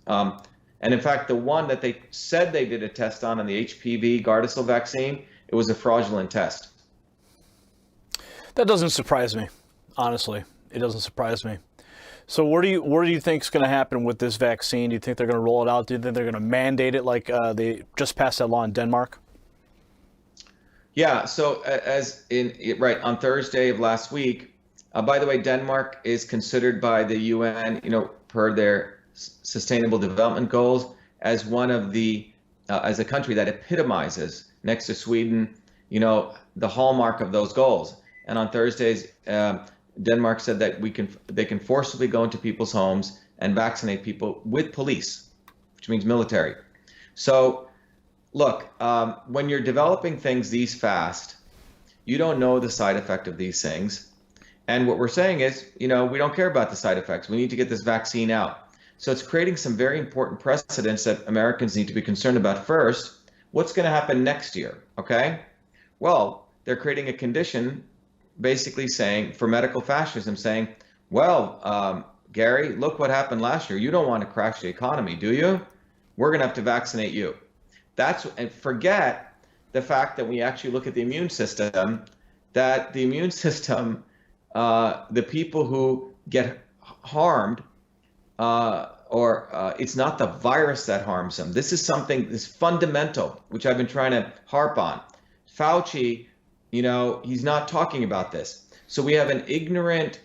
And in fact, the one that they said they did a test on the HPV Gardasil vaccine, it was a fraudulent test. That doesn't surprise me, honestly. It doesn't surprise me. So what do you think is going to happen with this vaccine? Do you think they're going to roll it out? Do you think they're going to mandate it like they just passed that law in Denmark? Yeah, so on Thursday of last week, by the way, Denmark is considered by the UN, per their Sustainable Development Goals, as one of the, as a country that epitomizes, next to Sweden, the hallmark of those goals. And on Thursdays, Denmark said that they can forcibly go into people's homes and vaccinate people with police, which means military. So, look, when you're developing things these fast, you don't know the side effect of these things. And what we're saying is, we don't care about the side effects. We need to get this vaccine out. So it's creating some very important precedents that Americans need to be concerned about. First, what's going to happen next year? Okay? Well, they're creating a condition basically saying, for medical fascism, saying, well, Gary, look what happened last year. You don't want to crash the economy, do you? We're going to have to vaccinate you. And forget the fact that we actually look at the immune system, that the immune system, the people who get harmed, it's not the virus that harms them. This is something that's fundamental, which I've been trying to harp on. Fauci, he's not talking about this. So we have an ignorant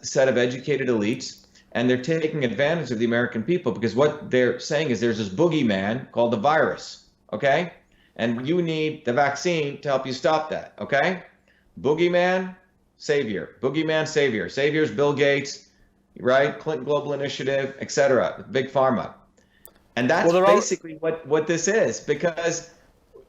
set of educated elites, and they're taking advantage of the American people because what they're saying is there's this boogeyman called the virus, okay? And you need the vaccine to help you stop that, okay? Boogeyman, savior. Boogeyman, savior. Savior's Bill Gates, right? Clinton Global Initiative, etc. Big Pharma. And that's basically what this is, because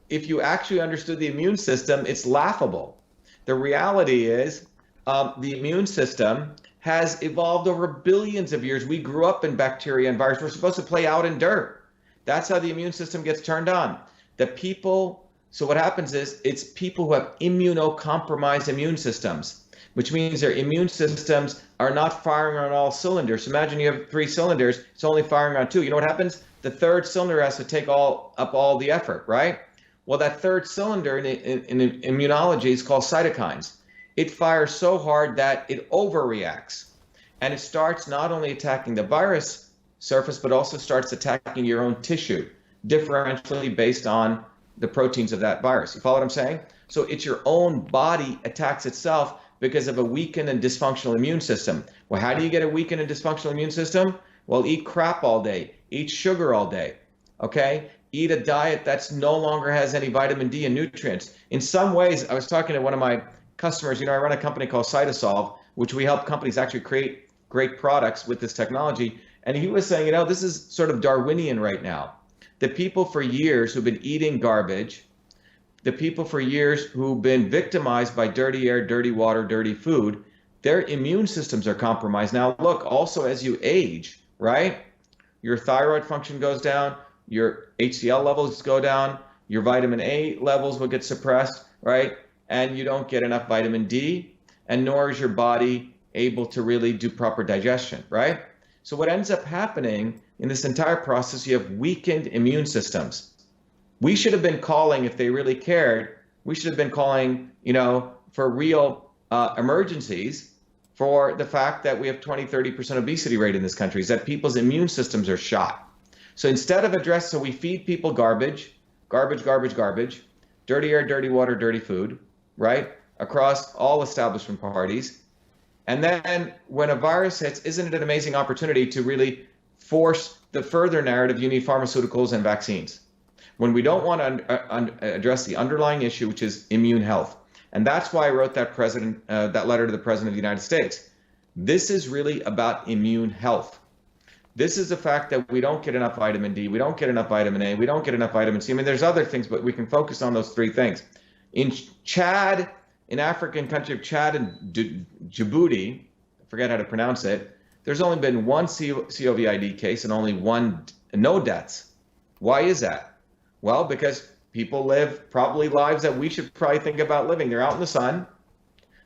if you actually understood the immune system, it's laughable. The reality is the immune system has evolved over billions of years. We grew up in bacteria and viruses. We're supposed to play out in dirt. That's how the immune system gets turned on. So what happens is it's people who have immunocompromised immune systems, which means their immune systems are not firing on all cylinders. So imagine you have 3 cylinders, it's only firing on 2. You know what happens? The 3rd cylinder has to take up all the effort, right? Well, that 3rd cylinder in immunology is called cytokines. It fires so hard that it overreacts, and it starts not only attacking the virus surface, but also starts attacking your own tissue, differentially based on the proteins of that virus. You follow what I'm saying? So it's your own body attacks itself because of a weakened and dysfunctional immune system. Well, how do you get a weakened and dysfunctional immune system? Well, eat crap all day, eat sugar all day, okay? Eat a diet that's no longer has any vitamin D and nutrients. In some ways, I was talking to one of my customers, I run a company called Cytosolve, which we help companies actually create great products with this technology. And he was saying, this is sort of Darwinian right now. The people for years who've been eating garbage, the people for years who've been victimized by dirty air, dirty water, dirty food, their immune systems are compromised. Now, look, also as you age, right? Your thyroid function goes down, your HCl levels go down, your vitamin A levels will get suppressed, right? And you don't get enough vitamin D, and nor is your body able to really do proper digestion, right? So what ends up happening in this entire process, you have weakened immune systems. We should have been calling, if they really cared, we should have been calling, for real emergencies for the fact that we have 20-30% obesity rate in this country, is that people's immune systems are shot. So instead of so we feed people garbage, dirty air, dirty water, dirty food, right? Across all establishment parties. And then when a virus hits, isn't it an amazing opportunity to really force the further narrative, you need pharmaceuticals and vaccines, when we don't want to address the underlying issue, which is immune health. And that's why I wrote that letter to the President of the United States. This is really about immune health. This is the fact that we don't get enough vitamin D, we don't get enough vitamin A, we don't get enough vitamin C. I mean, there's other things, but we can focus on those three things. In Chad, in African country of Chad and Djibouti, I forget how to pronounce it, there's only been one COVID case and only no deaths. Why is that? Well, because people live probably lives that we should probably think about living. They're out in the sun.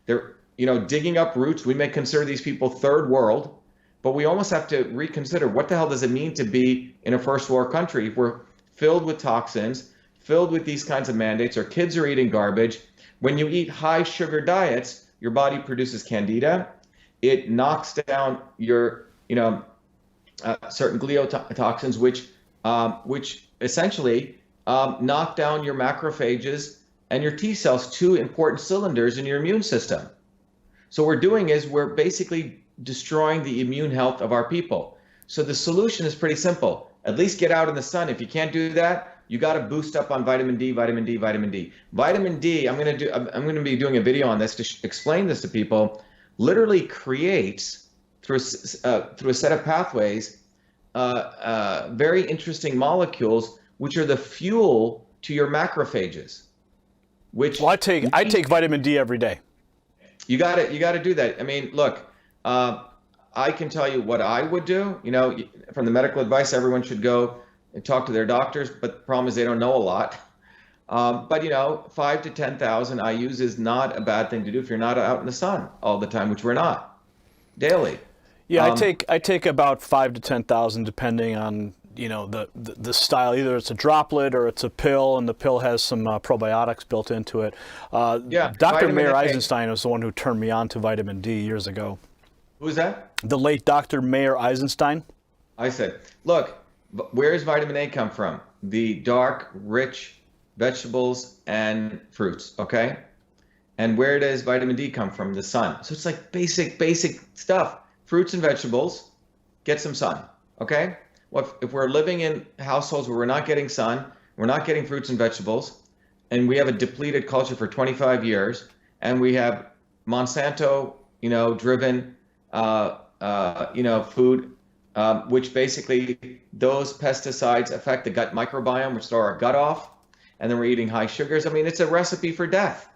They're, digging up roots. We may consider these people third world, but we almost have to reconsider, what the hell does it mean to be in a first world country if we're filled with toxins, filled with these kinds of mandates? Our kids are eating garbage. When you eat high sugar diets, your body produces candida. It knocks down your, certain gliotoxins, which essentially knock down your macrophages and your T cells, two important cylinders in your immune system. So what we're doing is we're basically destroying the immune health of our people. So the solution is pretty simple. At least get out in the sun. If you can't do that, you got to boost up on vitamin D, vitamin D, vitamin D. Vitamin D, I'm going to be doing a video on this to explain this to people, literally creates through a set of pathways very interesting molecules which are the fuel to your macrophages. Well, I take vitamin D every day. You got to do that. I mean, look, I can tell you what I would do. From the medical advice, everyone should go and talk to their doctors, but the problem is they don't know a lot. But 5 to 10,000 IUs is not a bad thing to do if you're not out in the sun all the time, which we're not daily. Yeah, I take about 5 to 10,000 depending on the style. Either it's a droplet or it's a pill, and the pill has some probiotics built into it. Dr. Mayer Eisenstein was the one who turned me on to vitamin D years ago. Who is that? The late Dr. Mayer Eisenstein. I said, look, where does vitamin A come from? The dark, rich vegetables and fruits, okay? And where does vitamin D come from? The sun. So it's like basic stuff. Fruits and vegetables, get some sun, okay? Well, if we're living in households where we're not getting sun, we're not getting fruits and vegetables, and we have a depleted culture for 25 years, and we have Monsanto, driven, food, which basically those pesticides affect the gut microbiome, which throw our gut off, and then we're eating high sugars. I mean, it's a recipe for death,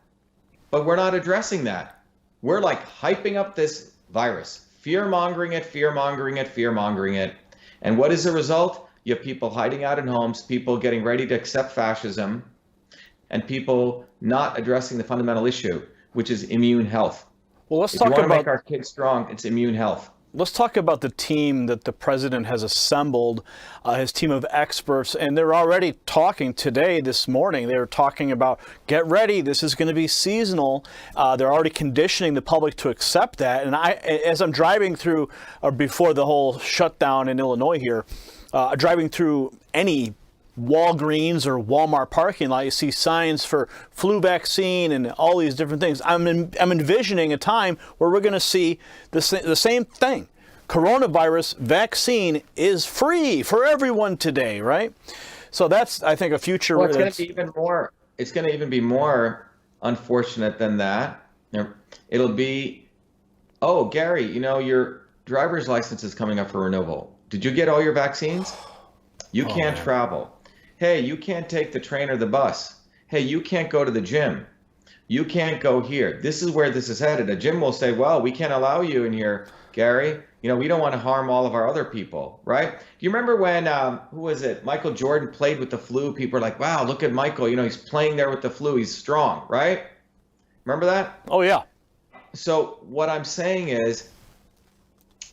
but we're not addressing that. We're like hyping up this virus, fear-mongering it. And what is the result? You have people hiding out in homes, people getting ready to accept fascism, and people not addressing the fundamental issue, which is immune health. Well, let's if talk you want about to make our kids strong, it's immune health. Let's talk about the team that the president has assembled, his team of experts, and they're already talking today, this morning. They were talking about, get ready, this is going to be seasonal. They're already conditioning the public to accept that. And as I'm driving through, or before the whole shutdown in Illinois here, driving through any Walgreens or Walmart parking lot, you see signs for flu vaccine and all these different things. I'm envisioning a time where we're going to see the same thing. Coronavirus vaccine is free for everyone today, right? So that's, I think, a future. Well, it's going to be even more. It's going to even be more unfortunate than that. It'll be, oh, Gary, your driver's license is coming up for renewal. Did you get all your vaccines? You can't travel. Hey, you can't take the train or the bus. Hey, you can't go to the gym. You can't go here. This is where this is headed. A gym will say, well, we can't allow you in here, Gary. We don't want to harm all of our other people, right? Do you remember when, who was it? Michael Jordan played with the flu. People are like, wow, look at Michael. He's playing there with the flu. He's strong, right? Remember that? Oh, yeah. So what I'm saying is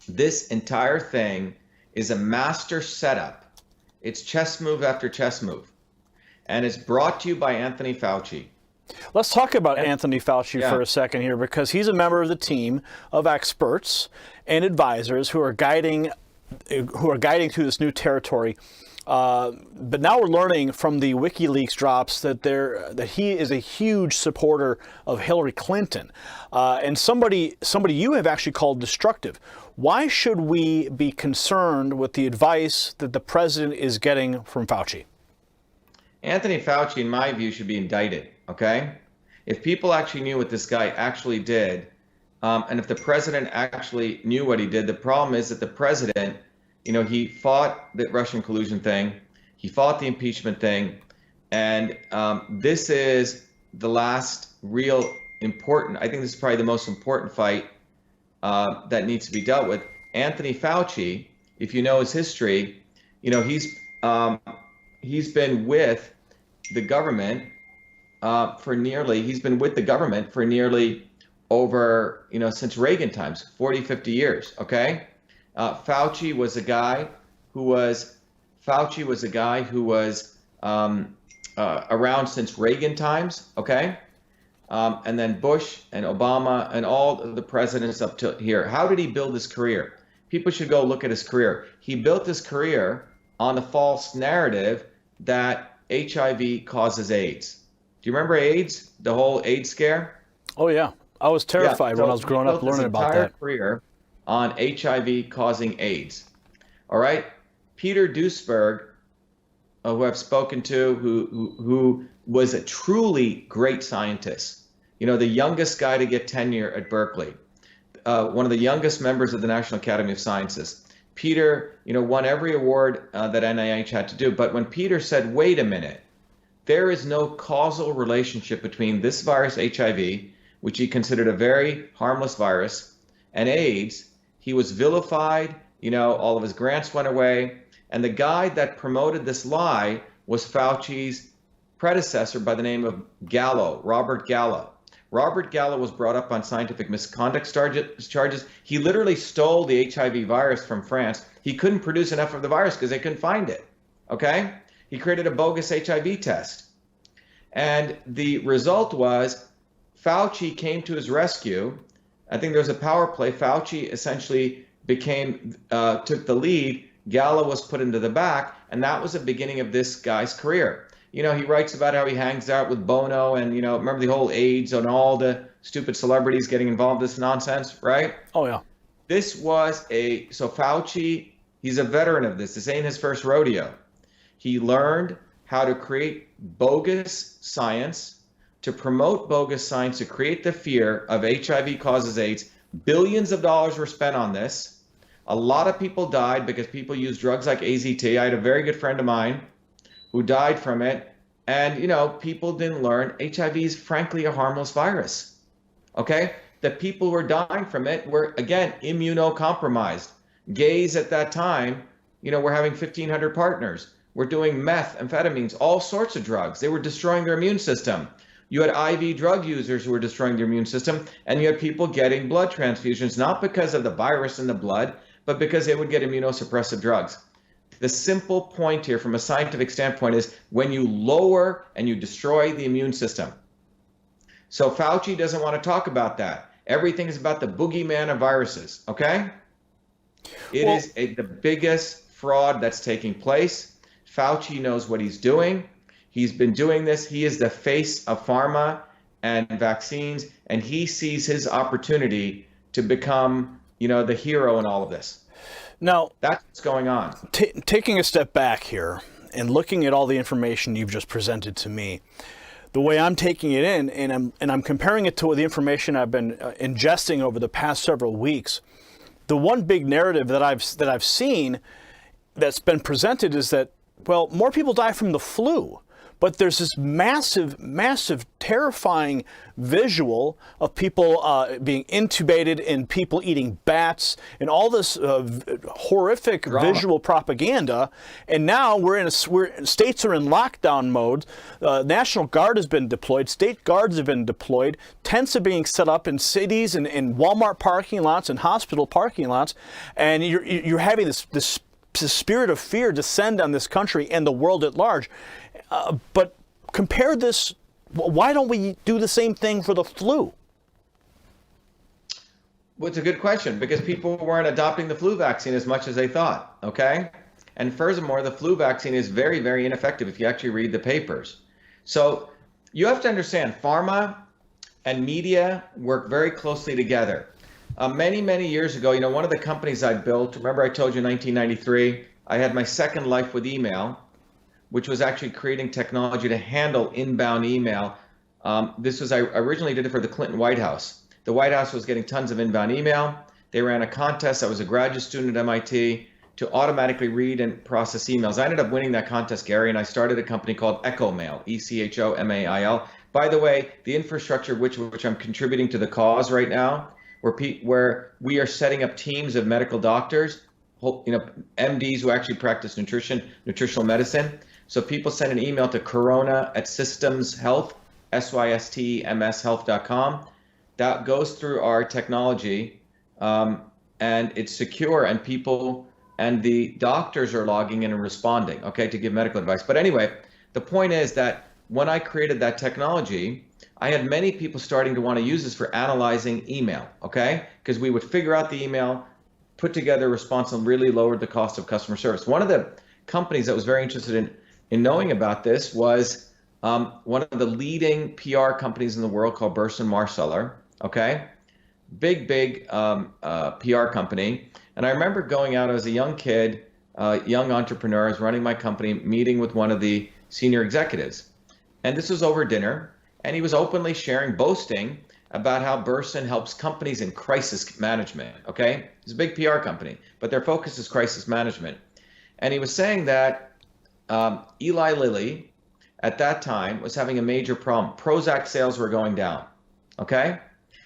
this entire thing is a master setup. It's chess move after chess move. And it's brought to you by Anthony Fauci. Let's talk about Anthony Fauci for a second here, because he's a member of the team of experts and advisors who are guiding through this new territory. But now we're learning from the WikiLeaks drops that he is a huge supporter of Hillary Clinton, and somebody you have actually called destructive. Why should we be concerned with the advice that the president is getting from Fauci? Anthony Fauci, in my view, should be indicted, okay? If people actually knew what this guy actually did, and if the president actually knew what he did, the problem is that the president, he fought the Russian collusion thing, he fought the impeachment thing, and this is the last real important, I think this is probably the most important fight that needs to be dealt with. Anthony Fauci, if you know his history, he's been with the government for nearly over, since Reagan times, 40, 50 years, okay? Fauci was a guy who was around since Reagan times, okay? And then Bush and Obama and all the presidents up to here. How did he build his career? People should go look at his career. He built his career on the false narrative that HIV causes AIDS. Do you remember AIDS? The whole AIDS scare? Oh, yeah. I was terrified when I was growing up learning about that. His entire career on HIV causing AIDS. All right? Peter Duesberg, who I've spoken to, who was a truly great scientist, the youngest guy to get tenure at Berkeley, one of the youngest members of the National Academy of Sciences. Peter, won every award that NIH had to do. But when Peter said, wait a minute, there is no causal relationship between this virus, HIV, which he considered a very harmless virus, and AIDS, he was vilified, all of his grants went away. And the guy that promoted this lie was Fauci's predecessor by the name of Gallo, Robert Gallo. Robert Gallo was brought up on scientific misconduct charges. He literally stole the HIV virus from France. He couldn't produce enough of the virus because they couldn't find it, okay? He created a bogus HIV test. And the result was Fauci came to his rescue. I think there was a power play. Fauci essentially took the lead. Gallo was put into the back, and that was the beginning of this guy's career. He writes about how he hangs out with Bono and, remember the whole AIDS and all the stupid celebrities getting involved in this nonsense, right? Oh, yeah. So Fauci, he's a veteran of this. This ain't his first rodeo. He learned how to create bogus science, to promote bogus science, to create the fear of HIV causes AIDS. Billions of dollars were spent on this. A lot of people died because people used drugs like AZT. I had a very good friend of mine who died from it. And, people didn't learn HIV is frankly a harmless virus. Okay? The people who were dying from it were, again, immunocompromised. Gays at that time, were having 1,500 partners. Were doing meth, amphetamines, all sorts of drugs. They were destroying their immune system. You had IV drug users who were destroying their immune system, and you had people getting blood transfusions, not because of the virus in the blood, but because they would get immunosuppressive drugs. The simple point here from a scientific standpoint is when you lower and you destroy the immune system. So Fauci doesn't want to talk about that. Everything is about the boogeyman of viruses, okay? It is the biggest fraud that's taking place. Fauci knows what he's doing. He's been doing this. He is the face of pharma and vaccines, and he sees his opportunity to become, the hero in all of this. Now, that's what's going on. Taking a step back here and looking at all the information you've just presented to me, the way I'm taking it in, and I'm comparing it to the information I've been ingesting over the past several weeks, the one big narrative that I've seen that's been presented is that, well, more people die from the flu. But there's this massive, terrifying visual of people being intubated and people eating bats and all this horrific drama. Visual propaganda. And now states are in lockdown mode. National Guard has been deployed. State guards have been deployed. Tents are being set up in cities and in Walmart parking lots and hospital parking lots. And you're having this spirit of fear descend on this country and the world at large. But compare this, why don't we do the same thing for the flu? Well, it's a good question because people weren't adopting the flu vaccine as much as they thought, okay? And furthermore, the flu vaccine is very, very ineffective if you actually read the papers. So you have to understand, pharma and media work very closely together. Many years ago, one of the companies I built, remember I told you in 1993, I had my second life with email, which was actually creating technology to handle inbound email. I originally did it for the Clinton White House. The White House was getting tons of inbound email. They ran a contest. I was a graduate student at MIT to automatically read and process emails. I ended up winning that contest, Gary, and I started a company called EchoMail, ECHOMAIL. By the way, the infrastructure which I'm contributing to the cause right now, where we are setting up teams of medical doctors, MDs who actually practice nutritional medicine. So people send an email to corona@systemshealth, SYSTMShealth.com. That goes through our technology, and it's secure, and people and the doctors are logging in and responding, okay, to give medical advice. But anyway, the point is that when I created that technology, I had many people starting to want to use this for analyzing email, okay? Because we would figure out the email, put together a response, and really lowered the cost of customer service. One of the companies that was very interested in knowing about this was one of the leading PR companies in the world called Burson Marsteller, okay? Big PR company. And I remember going out as a young kid, young entrepreneur, I was running my company, meeting with one of the senior executives. And this was over dinner, and he was openly boasting about how Burson helps companies in crisis management, okay? It's a big PR company, but their focus is crisis management. And he was saying that Eli Lilly, at that time, was having a major problem. Prozac sales were going down, okay?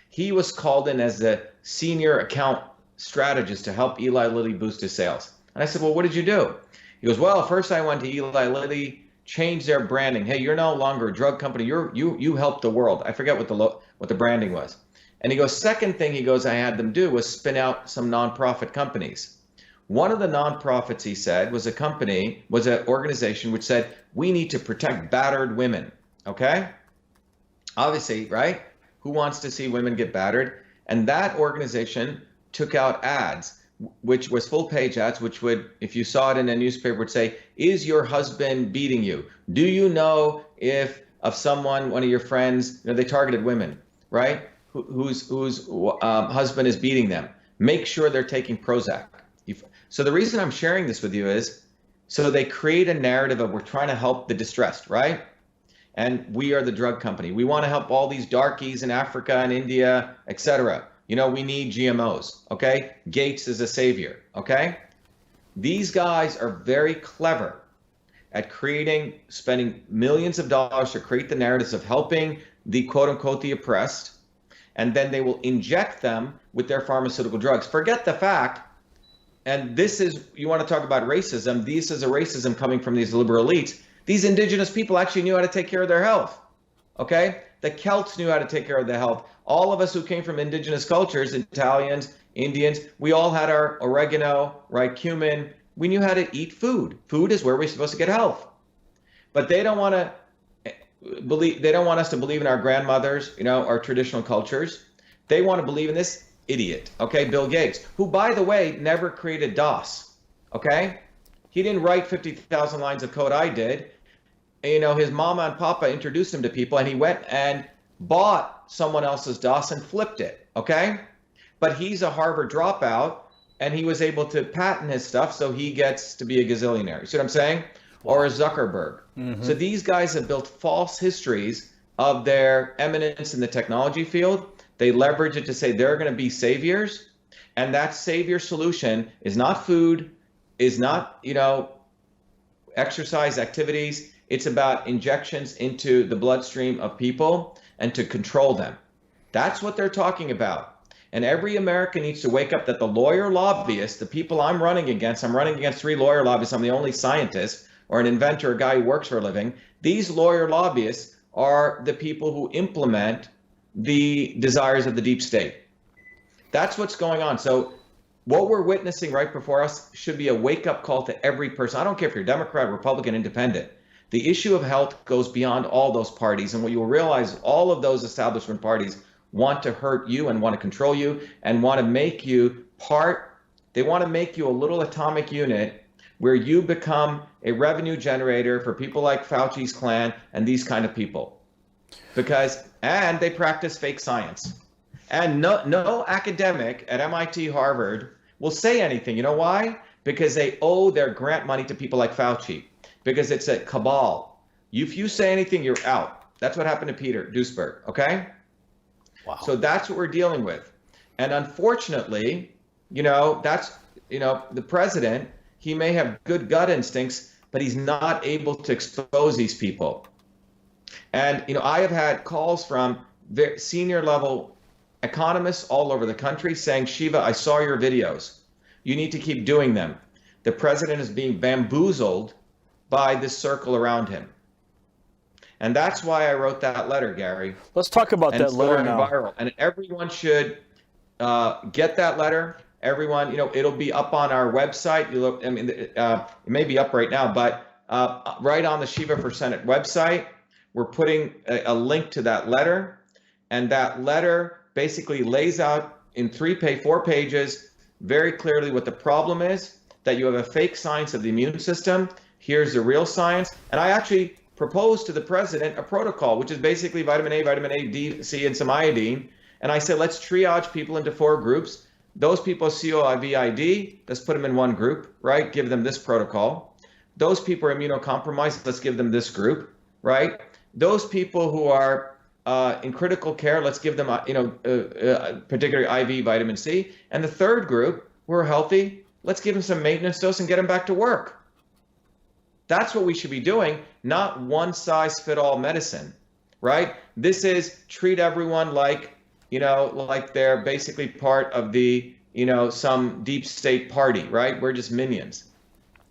He was called in as the senior account strategist to help Eli Lilly boost his sales. And I said, well, what did you do? He goes, well, first I went to Eli Lilly, changed their branding. Hey, you're no longer a drug company. You help the world. I forget what the branding was. And he goes, second thing I had them do was spin out some nonprofit companies. One of the nonprofits, he said, was an organization which said, we need to protect battered women, okay? Obviously, right? Who wants to see women get battered? And that organization took out ads, which was full page ads, which would, if you saw it in a newspaper, would say, is your husband beating you? Do you know if of someone, one of your friends, they targeted women, right? Whose husband is beating them. Make sure they're taking Prozac. So the reason I'm sharing this with you is, so they create a narrative of we're trying to help the distressed, right? And we are the drug company. We want to help all these darkies in Africa and India, etc. We need GMOs, okay? Gates is a savior, okay? These guys are very clever at spending millions of dollars to create the narratives of helping the quote unquote the oppressed, and then they will inject them with their pharmaceutical drugs. Forget the fact, and this is, you want to talk about racism, this is a racism coming from these liberal elites. These indigenous people actually knew how to take care of their health, Okay? The Celts knew how to take care of the health. All of us who came from indigenous cultures, Italians, Indians, we all had our oregano, right, cumin. We knew how to eat food. Food is where we're supposed to get health. But they don't want to believe, they don't want us to believe in our grandmothers, our traditional cultures. They want to believe in this idiot, okay, Bill Gates, who, by the way, never created DOS, okay? He didn't write 50,000 lines of code I did. His mama and papa introduced him to people, and he went and bought someone else's DOS and flipped it, okay? But he's a Harvard dropout, and he was able to patent his stuff, so he gets to be a gazillionaire. You see what I'm saying? Or a Zuckerberg. So these guys have built false histories of their eminence in the technology field. They leverage it to say they're going to be saviors, and that savior solution is not food, is not, exercise activities. It's about injections into the bloodstream of people and to control them. That's what they're talking about. And every American needs to wake up that the lawyer lobbyists, the people I'm running against 3 lawyer lobbyists. I'm the only scientist or an inventor, a guy who works for a living. These lawyer lobbyists are the people who implement the desires of the deep state. That's what's going on. So what we're witnessing right before us should be a wake-up call to every person. I don't care if you're Democrat, Republican, Independent. The issue of health goes beyond all those parties. And what you will realize, all of those establishment parties want to hurt you and want to control you and want to make you they want to make you a little atomic unit where you become a revenue generator for people like Fauci's clan and these kind of people. And they practice fake science. And no academic at MIT, Harvard will say anything. You know why? Because they owe their grant money to people like Fauci. Because it's a cabal. If you say anything, you're out. That's what happened to Peter Duesberg, okay? Wow. So that's what we're dealing with. And unfortunately, the president, he may have good gut instincts, but he's not able to expose these people. And, I have had calls from senior level economists all over the country saying, Shiva, I saw your videos. You need to keep doing them. The president is being bamboozled by this circle around him. And that's why I wrote that letter, Gary. Let's talk about that letter now. Viral. And everyone should get that letter. Everyone, it'll be up on our website. It may be up right now, but right on the Shiva for Senate website, we're putting a link to that letter. And that letter basically lays out in 4 pages very clearly what the problem is, that you have a fake science of the immune system. Here's the real science. And I actually proposed to the president a protocol, which is basically vitamin A, D, C, and some iodine. And I said, let's triage people into 4 groups. Those people COVID, let's put them in one group, right? Give them this protocol. Those people are immunocompromised, let's give them this group, right? Those people who are in critical care, let's give them, particularly IV vitamin C. And the third group who are healthy, let's give them some maintenance dose and get them back to work. That's what we should be doing, not one-size-fit-all medicine, right? This is treat everyone like they're basically part of the, some deep state party, right? We're just minions.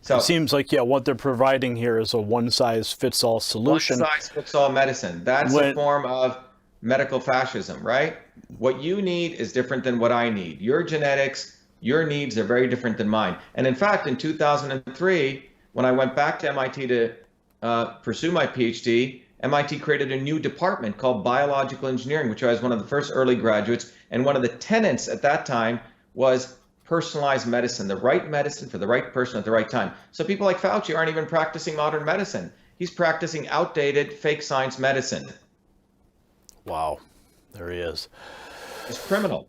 So it seems like, what they're providing here is a one-size-fits-all solution. One-size-fits-all medicine. That's a form of medical fascism, right? What you need is different than what I need. Your genetics, your needs are very different than mine. And in fact, in 2003, when I went back to MIT to pursue my PhD, MIT created a new department called biological engineering, which I was one of the first early graduates. And one of the tenets at that time was personalized medicine, the right medicine for the right person at the right time. So people like Fauci aren't even practicing modern medicine. He's practicing outdated fake science medicine. Wow, there he is. It's criminal.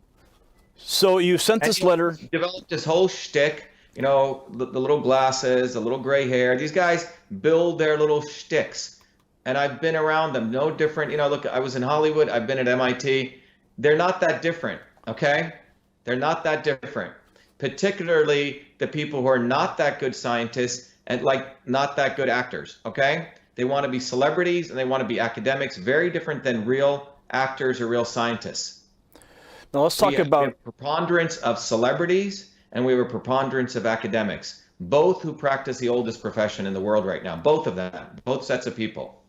So you sent this letter. He developed this whole shtick. The little glasses, the little gray hair. These guys build their little shticks. And I've been around them, no different. Look, I was in Hollywood. I've been at MIT. They're not that different, okay? They're not that different. Particularly the people who are not that good scientists and not that good actors, okay? They want to be celebrities and they want to be academics, very different than real actors or real scientists. Now let's talk about we have preponderance of celebrities and we have a preponderance of academics, both who practice the oldest profession in the world right now, both of them, both sets of people.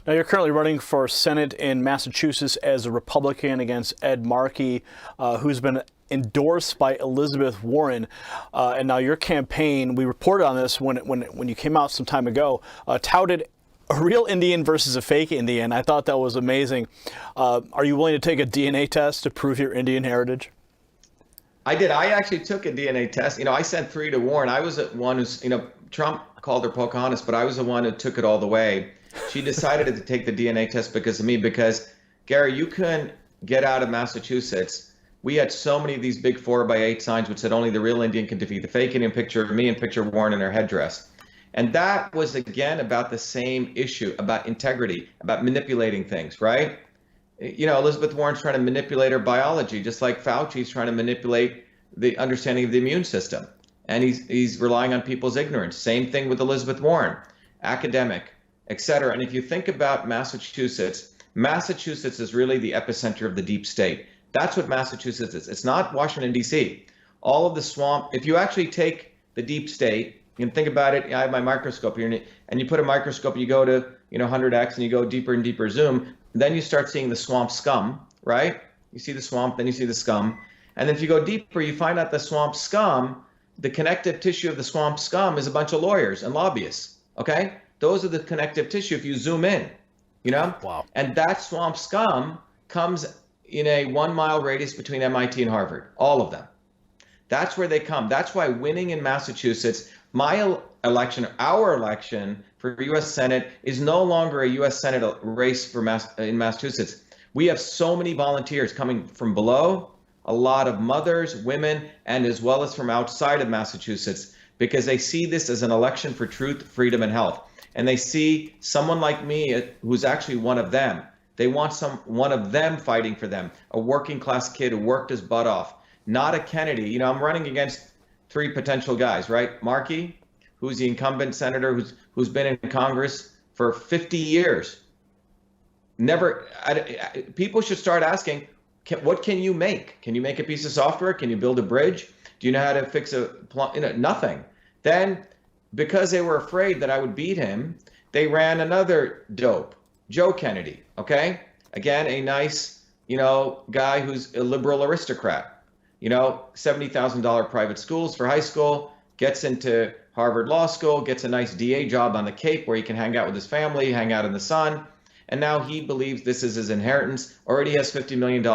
Now, you're currently running for Senate in Massachusetts as a Republican against Ed Markey, who's been endorsed by Elizabeth Warren. And now your campaign, we reported on this when you came out some time ago, touted a real Indian versus a fake Indian. I thought that was amazing. Are you willing to take a DNA test to prove your Indian heritage? I did. I actually took a DNA test. I sent 3 to Warren. I was the one who's, Trump called her Pocahontas, but I was the one who took it all the way. She decided to take the DNA test because of me, because, Gary, you couldn't get out of Massachusetts. We had so many of these big 4x8 signs which said only the real Indian can defeat the fake Indian, picture of me and picture of Warren in her headdress. And that was, again, about the same issue, about integrity, about manipulating things, right? Elizabeth Warren's trying to manipulate her biology, just like Fauci's trying to manipulate the understanding of the immune system. And he's relying on people's ignorance. Same thing with Elizabeth Warren, academic, et cetera. And if you think about Massachusetts is really the epicenter of the deep state. That's what Massachusetts is. It's not Washington, D.C. All of the swamp, if you actually take the deep state, you can think about it. I have my microscope here, and you put a microscope, you go to 100x, and you go deeper and deeper zoom. Then you start seeing the swamp scum, right? You see the swamp, then you see the scum. And then if you go deeper, you find out the swamp scum, the connective tissue of the swamp scum is a bunch of lawyers and lobbyists, okay? Those are the connective tissue if you zoom in, Wow. And that swamp scum comes in a 1-mile radius between MIT and Harvard, all of them. That's where they come. That's why winning in Massachusetts, our election for U.S. Senate is no longer a U.S. Senate race in Massachusetts. We have so many volunteers coming from below, a lot of mothers, women, and as well as from outside of Massachusetts, because they see this as an election for truth, freedom, and health. And they see someone like me who's actually one of them. They want one of them fighting for them, a working class kid who worked his butt off, not a Kennedy. I'm running against 3 potential guys, right? Markey, who's the incumbent senator who's been in Congress for 50 years. People should start asking, what can you make? Can you make a piece of software? Can you build a bridge? Do you know how to fix nothing? Then, because they were afraid that I would beat him, they ran another dope, Joe Kennedy, okay? Again, a nice, guy who's a liberal aristocrat. $70,000 private schools for high school, gets into Harvard Law School, gets a nice DA job on the Cape where he can hang out with his family, hang out in the sun. And now he believes this is his inheritance, already has $50 million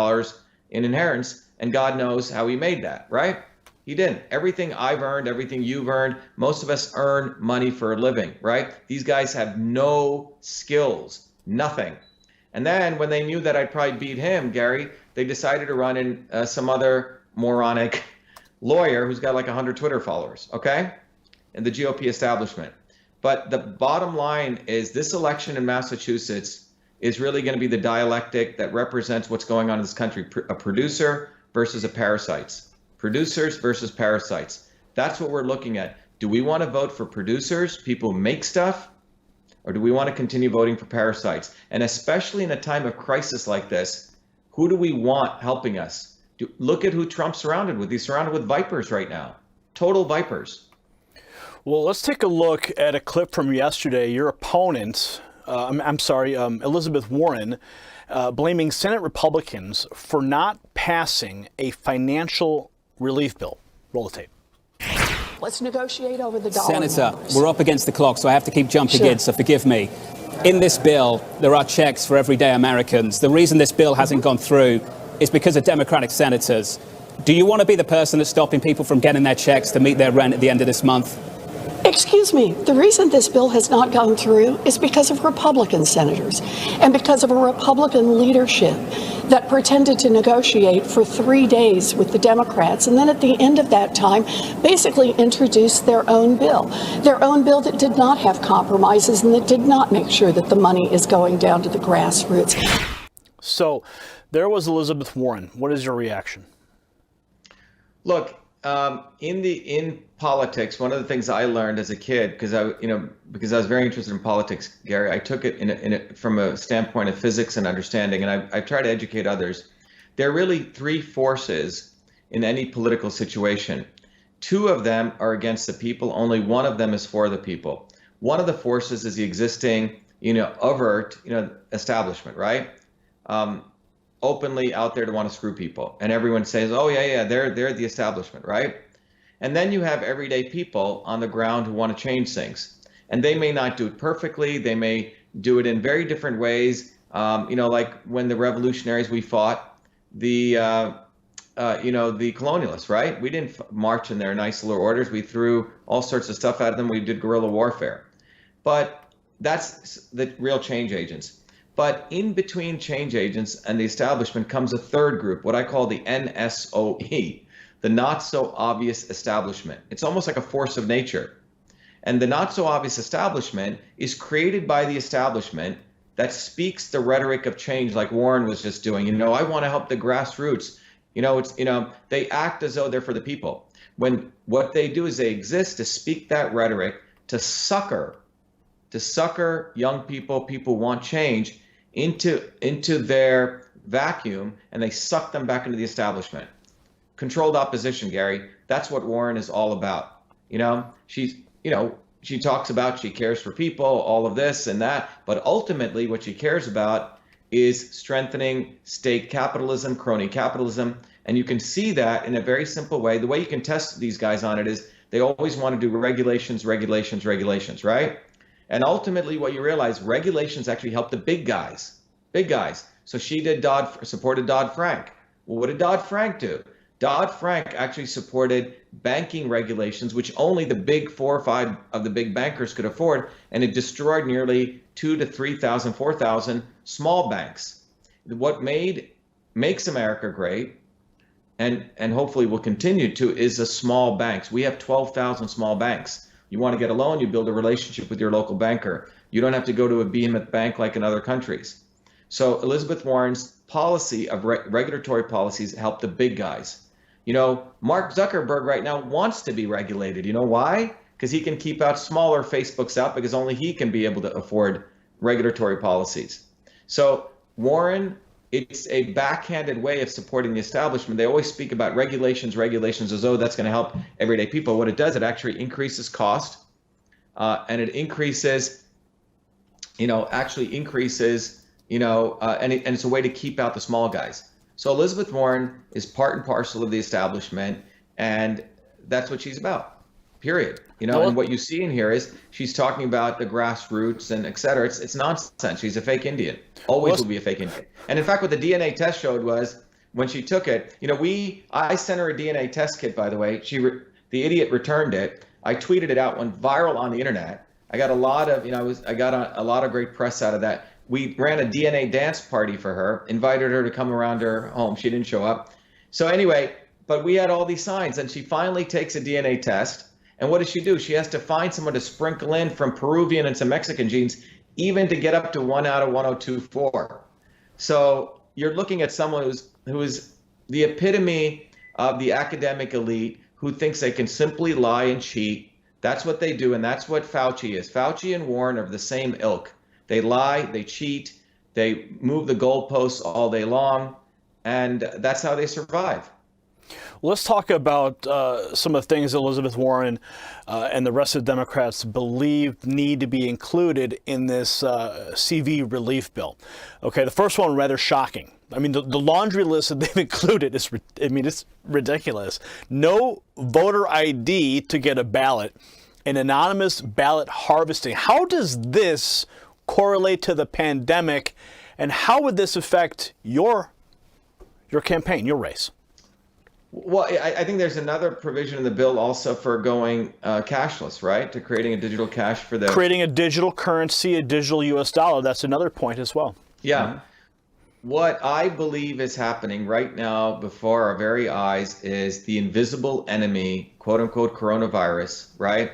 in inheritance, and God knows how he made that, right? He didn't. Everything I've earned, everything you've earned, most of us earn money for a living, right? These guys have no skills, nothing. And then when they knew that I'd probably beat him, Gary, they decided to run in some other moronic lawyer who's got like 100 Twitter followers, okay? In the GOP establishment. But the bottom line is this election in Massachusetts is really going to be the dialectic that represents what's going on in this country, a producer versus a parasites. Producers versus parasites. That's what we're looking at. Do we want to vote for producers, people who make stuff, or do we want to continue voting for parasites? And especially in a time of crisis like this, who do we want helping us? Look at who Trump's surrounded with. He's surrounded with vipers right now, total vipers. Well, let's take a look at a clip from yesterday. Your opponent, Elizabeth Warren, blaming Senate Republicans for not passing a financial relief bill. Roll the tape. Let's negotiate over the dollar. Senator, numbers. we're up against the clock, so I have to keep jumping in, so forgive me. In this bill, there are checks for everyday Americans. The reason this bill hasn't gone through is because of Democratic senators. Do you want to be the person that's stopping people from getting their checks to meet their rent at the end of this month? Excuse me, the reason this bill has not gone through is because of Republican senators and because of a Republican leadership that pretended to negotiate for 3 days with the Democrats, and then at the end of that time basically introduced their own bill that did not have compromises and that did not make sure that the money is going down to the grassroots. So there was Elizabeth Warren. What is your reaction? Look, in politics, one of the things I learned as a kid, because I was very interested in politics, Gary, I took it from a standpoint of physics and understanding, and I try to educate others. There are really 3 forces in any political situation. 2 of them are against the people. Only one of them is for the people. One of the forces is the existing overt, establishment, right? Openly out there to want to screw people. And everyone says, oh, yeah, they're the establishment, right? And then you have everyday people on the ground who want to change things. And they may not do it perfectly. They may do it in very different ways. Like when the revolutionaries, we fought the colonialists, right? We didn't march in their nice little orders. We threw all sorts of stuff at them. We did guerrilla warfare. But that's the real change agents. But in between change agents and the establishment comes a third group, what I call the NSOE, the not so obvious establishment. It's almost like a force of nature. And the not so obvious establishment is created by the establishment that speaks the rhetoric of change, like Warren was just doing. I want to help the grassroots. They act as though they're for the people. When what they do is they exist to speak that rhetoric, to succor young people who want change into their vacuum, and they suck them back into the establishment. Controlled opposition, Gary. That's what Warren is all about. She talks about she cares for people, all of this and that, but ultimately what she cares about is strengthening state capitalism, crony capitalism, and you can see that in a very simple way. The way you can test these guys on it is they always want to do regulations, right? And ultimately what you realize, regulations actually help the big guys. So she supported Dodd-Frank. Well, what did Dodd-Frank do? Dodd-Frank actually supported banking regulations, which only the big 4 or 5 of the big bankers could afford, and it destroyed nearly 2,000 to 3,000, 4,000 small banks. What makes America great, and hopefully will continue to, is the small banks. We have 12,000 small banks. You want to get a loan, you build a relationship with your local banker. You don't have to go to a behemoth bank like in other countries. So Elizabeth Warren's policy of regulatory policies help the big guys. Mark Zuckerberg right now wants to be regulated. You know why? Because he can keep out smaller Facebooks out, because only he can be able to afford regulatory policies. So Warren, it's a backhanded way of supporting the establishment. They always speak about regulations as though that's going to help everyday people. What it does, it actually increases cost, and it increases, and it's a way to keep out the small guys. So Elizabeth Warren is part and parcel of the establishment, and that's what she's about, period. And what you see in here is she's talking about the grassroots and et cetera. It's nonsense. She's a fake Indian. Always will be a fake Indian. And in fact, what the DNA test showed was when she took it, I sent her a DNA test kit, by the way. The idiot returned it. I tweeted it out, went viral on the internet. I got a lot of, I got a lot of great press out of that. We ran a DNA dance party for her, invited her to come around her home. She didn't show up. So anyway, but we had all these signs, and she finally takes a DNA test. And what does she do? She has to find someone to sprinkle in from Peruvian and some Mexican genes, even to get up to 1 out of 1024. So you're looking at someone who is the epitome of the academic elite who thinks they can simply lie and cheat. That's what they do, and that's what Fauci is. Fauci and Warren are of the same ilk. They lie, they cheat, they move the goalposts all day long, and that's how they survive. Well, let's talk about some of the things Elizabeth Warren and the rest of the Democrats believe need to be included in this CV relief bill. Okay, the first one, rather shocking. I mean, the laundry list that they've included is, it's ridiculous. No voter ID to get a ballot, and anonymous ballot harvesting. How does this correlate to the pandemic, and how would this affect your campaign, your race? Well, I think there's another provision in the bill also for going cashless, right? To creating a digital cash for the... Creating a digital currency, a digital U.S. dollar. That's another point as well. Yeah. Mm-hmm. What I believe is happening right now before our very eyes is the invisible enemy, quote unquote, coronavirus, right,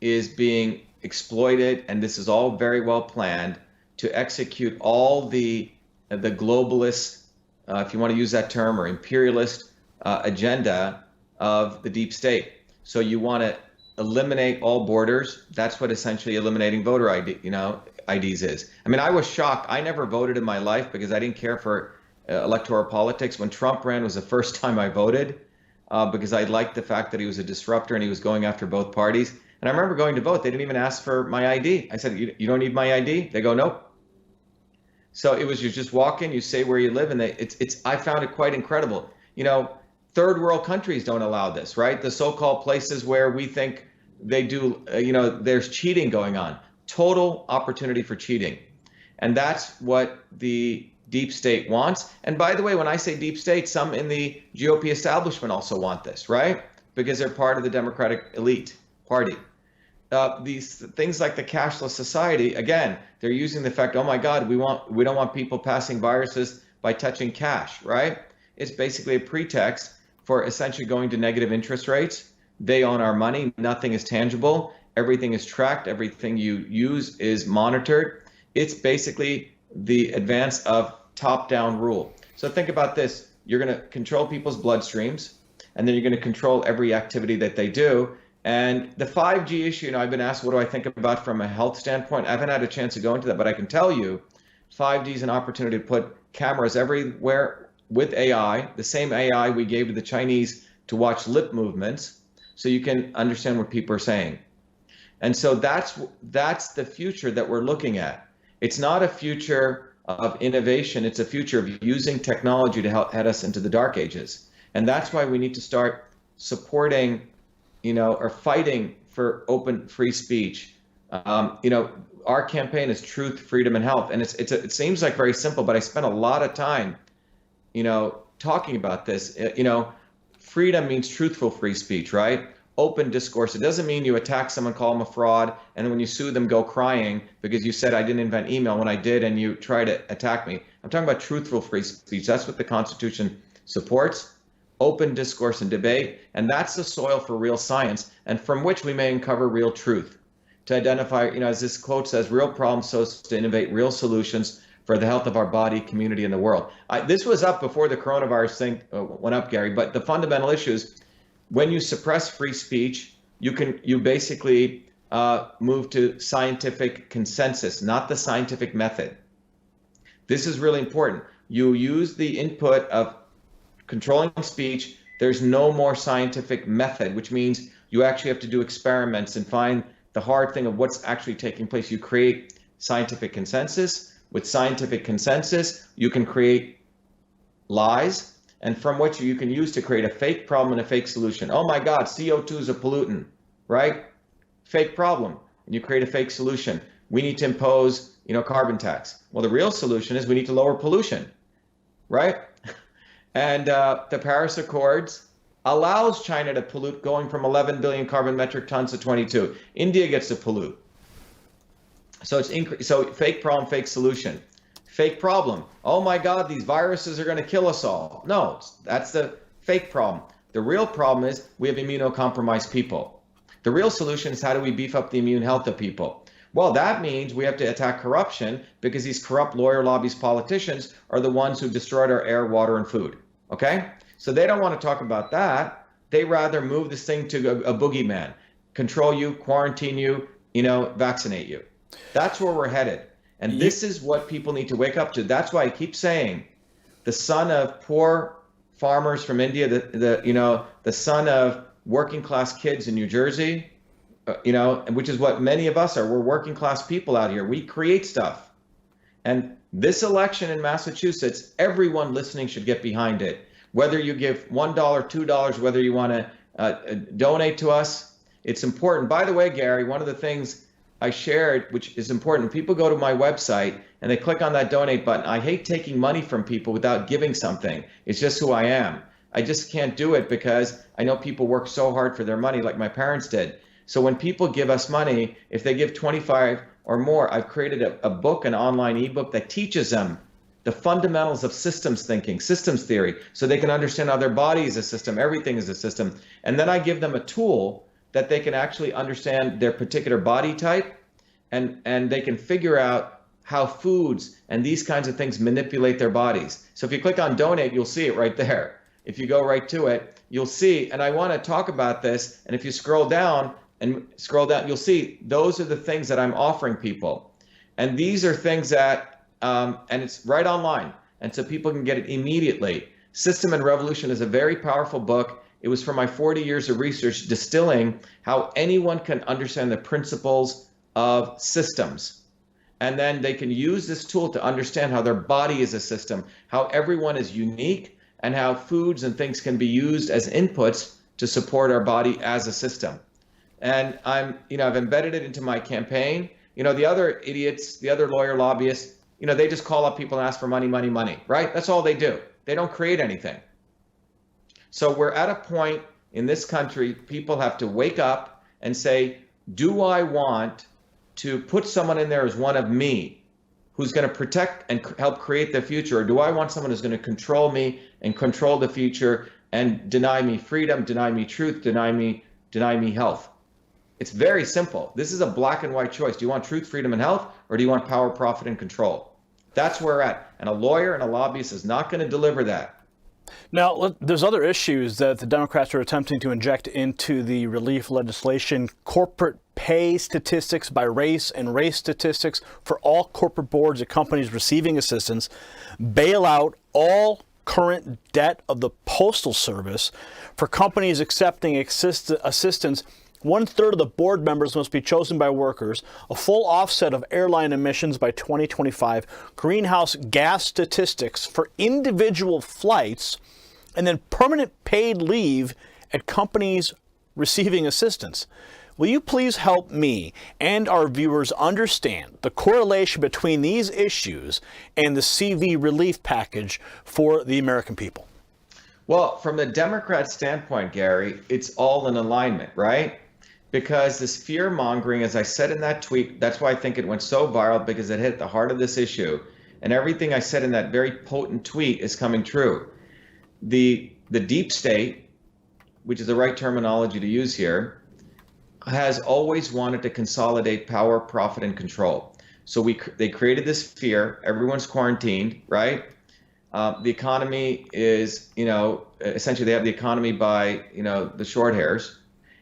is being exploited, and this is all very well planned to execute all the globalist, if you want to use that term, or imperialist agenda of the deep state. So you want to eliminate all borders. That's what essentially eliminating voter ID, IDs is. I mean, I was shocked. I never voted in my life because I didn't care for electoral politics. When Trump ran was the first time I voted because I liked the fact that he was a disruptor and he was going after both parties. And I remember going to vote. They didn't even ask for my ID. I said, you don't need my ID? They go, nope. So it was, you just walk in, you say where you live, and I found it quite incredible. You know, third world countries don't allow this, right? The so-called places where we think they do, you know, there's cheating going on. Total opportunity for cheating. And that's what the deep state wants. And by the way, when I say deep state, some in the GOP establishment also want this, right? Because they're part of the Democratic elite party. These things like the cashless society, again, they're using the fact, oh my God, we don't want people passing viruses by touching cash, right? It's basically a pretext for essentially going to negative interest rates. They own our money. Nothing is tangible. Everything is tracked. Everything you use is monitored. It's basically the advance of top-down rule. So think about this. You're going to control people's bloodstreams, and then you're going to control every activity that they do. And the 5G issue, you know, I've been asked, what do I think about from a health standpoint? I haven't had a chance to go into that, but I can tell you 5G is an opportunity to put cameras everywhere with AI, the same AI we gave to the Chinese to watch lip movements, so you can understand what people are saying. And so that's the future that we're looking at. It's not a future of innovation. It's a future of using technology to help head us into the dark ages. And that's why we need to start supporting, you know, or fighting for open, free speech. You know, our campaign is truth, freedom, and health. And it seems like very simple, but I spent a lot of time, you know, talking about this. You know, freedom means truthful free speech, right? Open discourse. It doesn't mean you attack someone, call them a fraud, and then when you sue them, go crying because you said I didn't invent email when I did, and you try to attack me. I'm talking about truthful free speech. That's what the Constitution supports. Open discourse and debate, and that's the soil for real science, and from which we may uncover real truth. To identify, you know, as this quote says, real problems so as to innovate real solutions for the health of our body, community, and the world. This was up before the coronavirus thing went up, Gary, but the fundamental issue is when you suppress free speech, you basically move to scientific consensus, not the scientific method. This is really important. You use the input of controlling speech. There's no more scientific method, which means you actually have to do experiments and find the hard thing of what's actually taking place. You create scientific consensus. With scientific consensus, you can create lies, and from which you can use to create a fake problem and a fake solution. Oh my God, CO2 is a pollutant, right? Fake problem, and you create a fake solution. We need to impose, you know, carbon tax. Well, the real solution is we need to lower pollution, right? And the Paris Accords allows China to pollute, going from 11 billion carbon metric tons to 22. India gets to pollute. So so fake problem, fake solution. Fake problem. Oh my God, these viruses are going to kill us all. No, that's the fake problem. The real problem is we have immunocompromised people. The real solution is how do we beef up the immune health of people? Well, that means we have to attack corruption, because these corrupt lawyer lobbies, politicians are the ones who destroyed our air, water, and food. Okay? So they don't want to talk about that. They rather move this thing to a boogeyman, control you, quarantine you, you know, vaccinate you. That's where we're headed. And this is what people need to wake up to. That's why I keep saying the son of poor farmers from India, the son of working class kids in New Jersey, you know, which is what many of us are. We're working class people out here. We create stuff. And this election in Massachusetts, everyone listening should get behind it. Whether you give $1, $2, whether you want to donate to us, it's important. By the way, Gary, one of the things I shared, which is important, people go to my website and they click on that donate button. I hate taking money from people without giving something. It's just who I am. I just can't do it because I know people work so hard for their money like my parents did. So when people give us money, if they give 25 or more, I've created a book, an online ebook that teaches them the fundamentals of systems thinking, systems theory, so they can understand how their body is a system, everything is a system. And then I give them a tool that they can actually understand their particular body type, and they can figure out how foods and these kinds of things manipulate their bodies. So if you click on donate, you'll see it right there. If you go right to it, you'll see, and I want to talk about this, and if you scroll down, you'll see those are the things that I'm offering people. And these are things that, and it's right online, and so people can get it immediately. System and Revolution is a very powerful book. It was from my 40 years of research distilling how anyone can understand the principles of systems. And then they can use this tool to understand how their body is a system, how everyone is unique, and how foods and things can be used as inputs to support our body as a system. And I've embedded it into my campaign. The other idiots, the other lawyer lobbyists, they just call up people and ask for money, money, money, right? That's all they do. They don't create anything. So we're at a point in this country, people have to wake up and say, do I want to put someone in there as one of me who's going to protect and help create the future? Or do I want someone who's going to control me and control the future and deny me freedom, deny me truth, deny me health? It's very simple. This is a black and white choice. Do you want truth, freedom, and health, or do you want power, profit, and control? That's where we're at. And a lawyer and a lobbyist is not going to deliver that. Now, there's other issues that the Democrats are attempting to inject into the relief legislation. Corporate pay statistics by race and race statistics for all corporate boards of companies receiving assistance. Bail out all current debt of the Postal Service. For companies accepting assistance, 1/3 of the board members must be chosen by workers, a full offset of airline emissions by 2025, greenhouse gas statistics for individual flights, and then permanent paid leave at companies receiving assistance. Will you please help me and our viewers understand the correlation between these issues and the CV relief package for the American people? Well, from the Democrat standpoint, Gary, it's all in alignment, right? Because this fear mongering, as I said in that tweet, that's why I think it went so viral, because it hit the heart of this issue. And everything I said in that very potent tweet is coming true. The deep state, which is the right terminology to use here, has always wanted to consolidate power, profit, and control. So they created this fear. Everyone's quarantined, right? The economy is, essentially they have the economy by, the short hairs.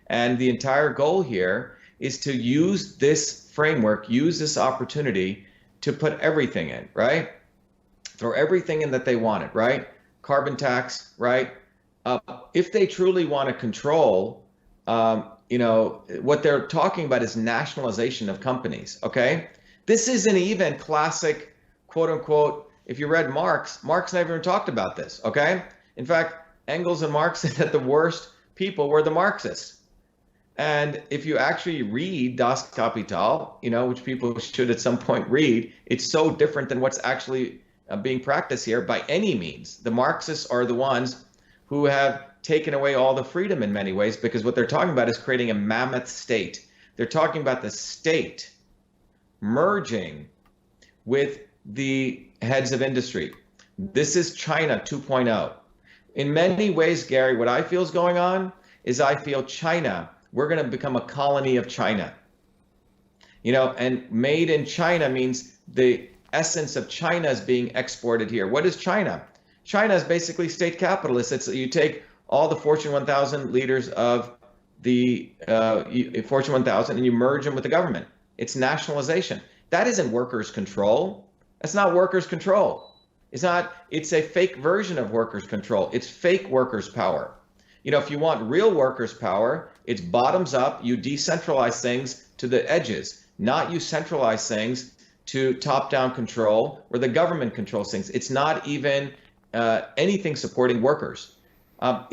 And the entire goal here is to use this framework, use this opportunity to put everything in, right? Throw everything in that they wanted, right? Carbon tax, right? If they truly want to control, what they're talking about is nationalization of companies, okay? This isn't even classic, quote unquote, if you read Marx never even talked about this, okay? In fact, Engels and Marx said that the worst people were the Marxists. And if you actually read Das Kapital, which people should at some point read, it's so different than what's actually being practiced here by any means. The Marxists are the ones who have taken away all the freedom in many ways, because what they're talking about is creating a mammoth state. They're talking about the state merging with the heads of industry. This is China 2.0. In many ways, Gary, what I feel is going on is I feel China, we're going to become a colony of China. And made in China means the essence of China is being exported here. What is China? China is basically state capitalist. You take all the Fortune 1000 leaders of the Fortune 1000 and you merge them with the government. It's nationalization. That isn't workers' control. That's not workers' control. It's a fake version of workers' control. It's fake workers' power. If you want real workers' power, it's bottoms up. You decentralize things to the edges, not you centralize things to top-down control where the government controls things. It's not even anything supporting workers. I've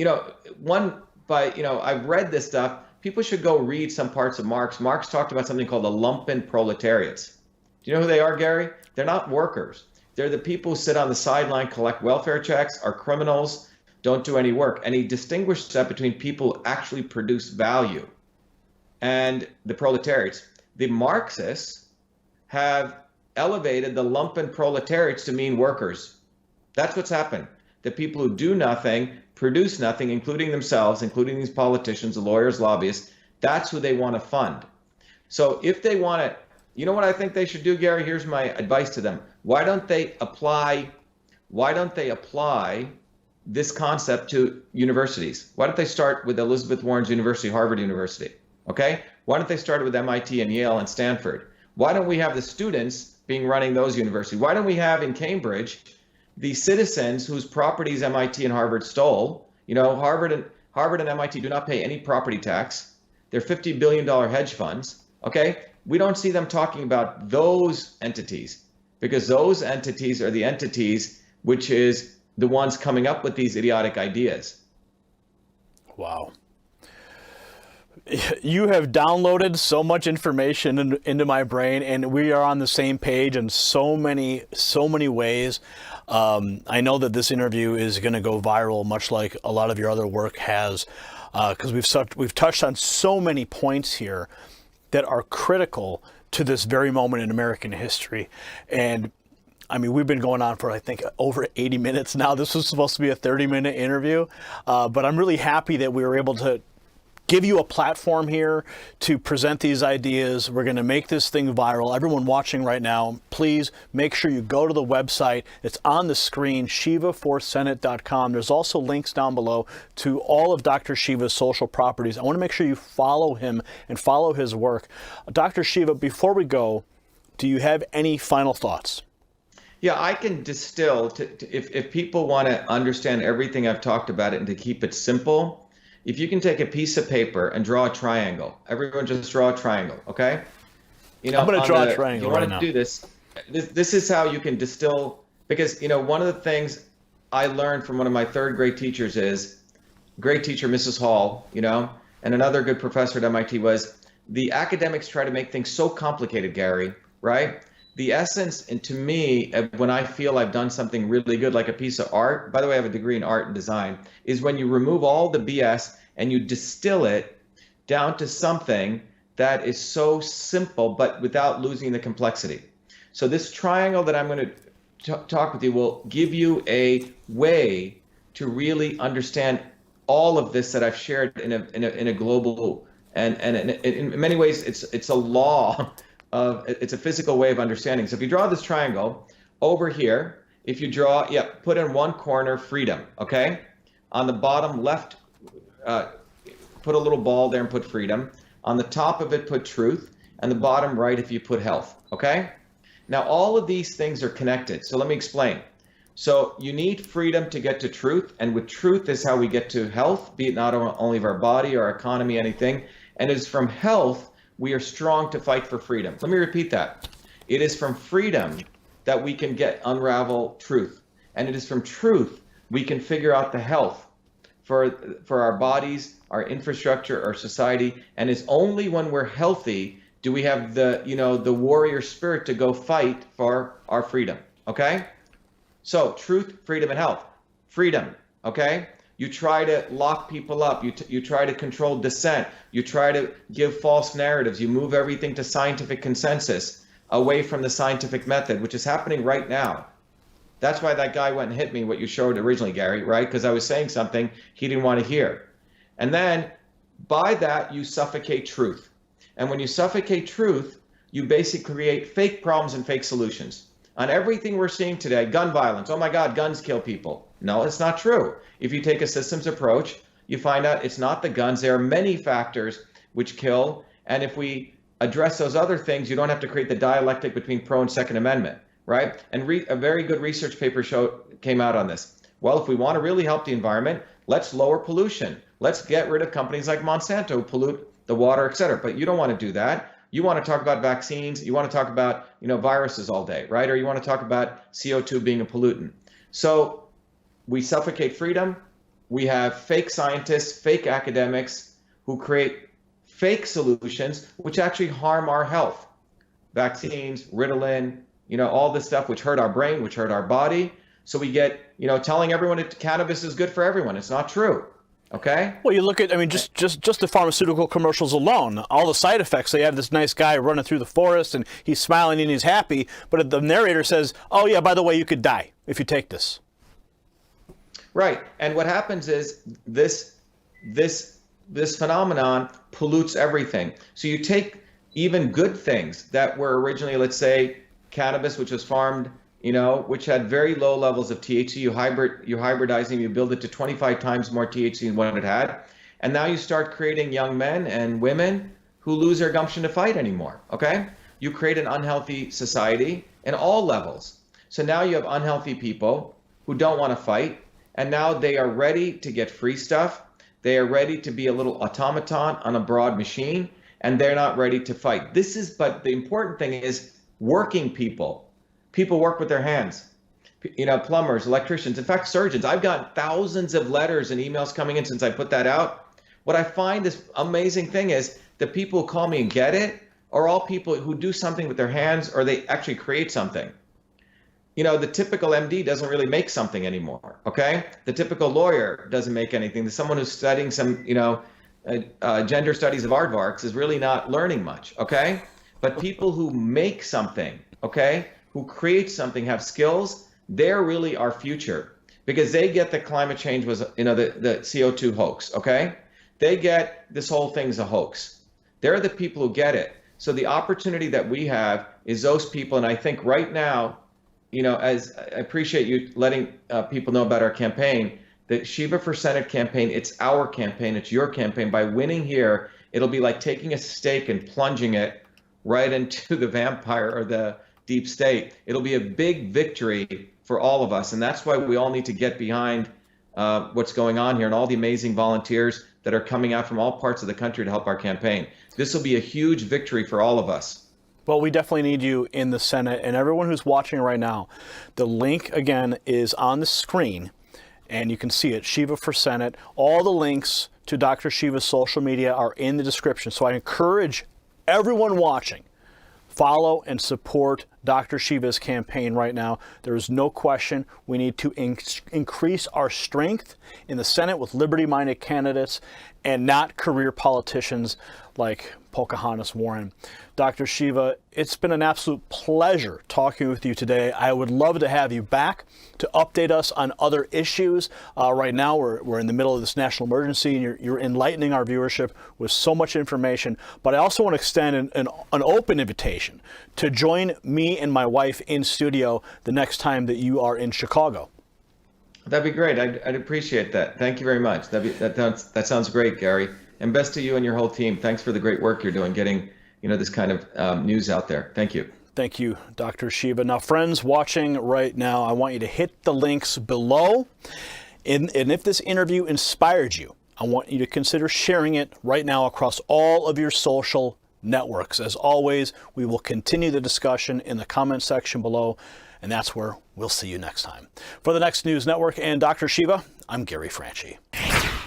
read this stuff. People should go read some parts of Marx. Marx talked about something called the lumpen proletariats. Do you know who they are, Gary? They're not workers. They're the people who sit on the sideline, collect welfare checks, are criminals, don't do any work. And he distinguished that between people who actually produce value and the proletariats. The Marxists have elevated the lumpen proletariats to mean workers. That's what's happened. The people who do nothing, produce nothing, including themselves, including these politicians, the lawyers, lobbyists, that's who they want to fund. So if they want to, you know what I think they should do, Gary? Here's my advice to them. Why don't they apply this concept to universities? Why don't they start with Elizabeth Warren's university, Harvard University? Okay? Why don't they start with MIT and Yale and Stanford? Why don't we have the students running those universities? Why don't we have in Cambridge the citizens whose properties MIT and Harvard stole? Harvard Harvard and MIT do not pay any property tax. They're $50 billion hedge funds, okay? We don't see them talking about those entities, because those entities are the entities which is the ones coming up with these idiotic ideas. Wow. You have downloaded so much information into my brain, and we are on the same page in so many ways. I know that this interview is going to go viral, much like a lot of your other work has, because we've touched on so many points here that are critical to this very moment in American history. And I mean, we've been going on for, I think, over 80 minutes now. This was supposed to be a 30-minute interview, but I'm really happy that we were able to give you a platform here to present these ideas. We're going to make this thing viral. Everyone watching right now, please make sure you go to the website. It's on the screen, SHIVA4Senate.com. There's also links down below to all of Dr. Shiva's social properties. I want to make sure you follow him and follow his work. Dr. Shiva, before we go, do you have any final thoughts? Yeah, I can distill, if people want to understand everything I've talked about it and to keep it simple, if you can take a piece of paper and draw a triangle, everyone just draw a triangle, okay? You know, I'm going to draw a triangle right now. You want to do this. This is how you can distill, because, you know, one of the things I learned from one of my third grade teachers is, great teacher, Mrs. Hall, you know, and another good professor at MIT was, the academics try to make things so complicated, Gary, right? The essence, and to me, when I feel I've done something really good, like a piece of art, by the way, I have a degree in art and design, is when you remove all the BS and you distill it down to something that is so simple, but without losing the complexity. So this triangle that I'm going to talk with you will give you a way to really understand all of this that I've shared in a global, and in many ways, it's a law. It's a physical way of understanding. So if you draw this triangle over here, if you draw, put in one corner freedom, okay? On the bottom left, put a little ball there and put freedom. On the top of it, put truth. And the bottom right, if you put health, okay? Now, all of these things are connected. So let me explain. So you need freedom to get to truth. And with truth is how we get to health, be it not only of our body, our economy, anything. And it's from health we are strong to fight for freedom. Let me repeat that. It is from freedom that we can unravel truth. And it is from truth we can figure out the health for our bodies, our infrastructure, our society. And it's only when we're healthy do we have the warrior spirit to go fight for our freedom, okay? So truth, freedom, and health. Freedom, okay? You try to lock people up. You try to control dissent. You try to give false narratives. You move everything to scientific consensus away from the scientific method, which is happening right now. That's why that guy went and hit me, what you showed originally, Gary, right? Because I was saying something he didn't want to hear. And then by that, you suffocate truth. And when you suffocate truth, you basically create fake problems and fake solutions. On everything we're seeing today, gun violence, oh my God, guns kill people. No, it's not true. If you take a systems approach, you find out it's not the guns. There are many factors which kill. And if we address those other things, you don't have to create the dialectic between pro and Second Amendment, right? And a very good research paper came out on this. Well, if we want to really help the environment, let's lower pollution. Let's get rid of companies like Monsanto who pollute the water, et cetera. But you don't want to do that. You want to talk about vaccines. You want to talk about, viruses all day, right? Or you want to talk about CO2 being a pollutant. So we suffocate freedom. We have fake scientists, fake academics who create fake solutions, which actually harm our health. Vaccines, Ritalin, all this stuff, which hurt our brain, which hurt our body. So we get, telling everyone that cannabis is good for everyone. It's not true. Okay. Well, you look at, just the pharmaceutical commercials alone, all the side effects. They have this nice guy running through the forest and he's smiling and he's happy. But the narrator says, oh, yeah, by the way, you could die if you take this. Right. And what happens is this phenomenon pollutes everything. So you take even good things that were originally, let's say, cannabis, which was farmed, which had very low levels of THC. You hybridize them, you build it to 25 times more THC than what it had. And now you start creating young men and women who lose their gumption to fight anymore, okay? You create an unhealthy society in all levels. So now you have unhealthy people who don't want to fight, and now they are ready to get free stuff. They are ready to be a little automaton on a broad machine, and they're not ready to fight. But the important thing is working people. People work with their hands. Plumbers, electricians, in fact, surgeons. I've gotten thousands of letters and emails coming in since I put that out. What I find this amazing thing is the people who call me and get it are all people who do something with their hands, or they actually create something. The typical MD doesn't really make something anymore, okay? The typical lawyer doesn't make anything. Someone who's studying some, gender studies of aardvarks is really not learning much, okay? But people who make something, okay, who create something, have skills, they're really our future, because they get that climate change was, the CO2 hoax, okay? They get this whole thing's a hoax. They're the people who get it. So the opportunity that we have is those people, and I think right now, as I appreciate you letting people know about our campaign, the Shiva for Senate campaign, it's our campaign, it's your campaign. By winning here, it'll be like taking a stake and plunging it right into the vampire or the deep state. It'll be a big victory for all of us, and that's why we all need to get behind what's going on here and all the amazing volunteers that are coming out from all parts of the country to help our campaign. This will be a huge victory for all of us. Well, we definitely need you in the Senate, and everyone who's watching right now, the link again is on the screen, and you can see it, Shiva for Senate. All the links to Dr. Shiva's social media are in the description. So I encourage everyone watching, follow and support Dr. Shiva's campaign right now. There is no question we need to increase our strength in the Senate with liberty-minded candidates and not career politicians like Pocahontas Warren. Dr. Shiva, it's been an absolute pleasure talking with you today. I would love to have you back to update us on other issues. Right now, we're in the middle of this national emergency, and you're enlightening our viewership with so much information. But I also want to extend an open invitation to join me and my wife in studio the next time that you are in Chicago. That'd be great. I'd appreciate that. Thank you very much. That sounds great, Gary. And best to you and your whole team. Thanks for the great work you're doing, getting this kind of news out there. Thank you. Thank you, Dr. Shiva. Now, friends watching right now, I want you to hit the links below. And if this interview inspired you, I want you to consider sharing it right now across all of your social networks. As always, we will continue the discussion in the comment section below, and that's where we'll see you next time. For the Next News Network and Dr. Shiva, I'm Gary Franchi.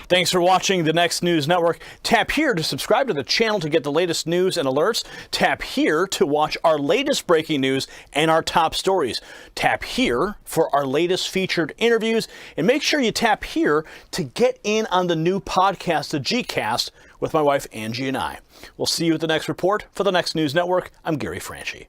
Thanks for watching the Next News Network. Tap here to subscribe to the channel to get the latest news and alerts. Tap here to watch our latest breaking news and our top stories. Tap here for our latest featured interviews. And make sure you tap here to get in on the new podcast, the G-Cast, with my wife Angie and I. We'll see you at the next report. For the Next News Network, I'm Gary Franchi.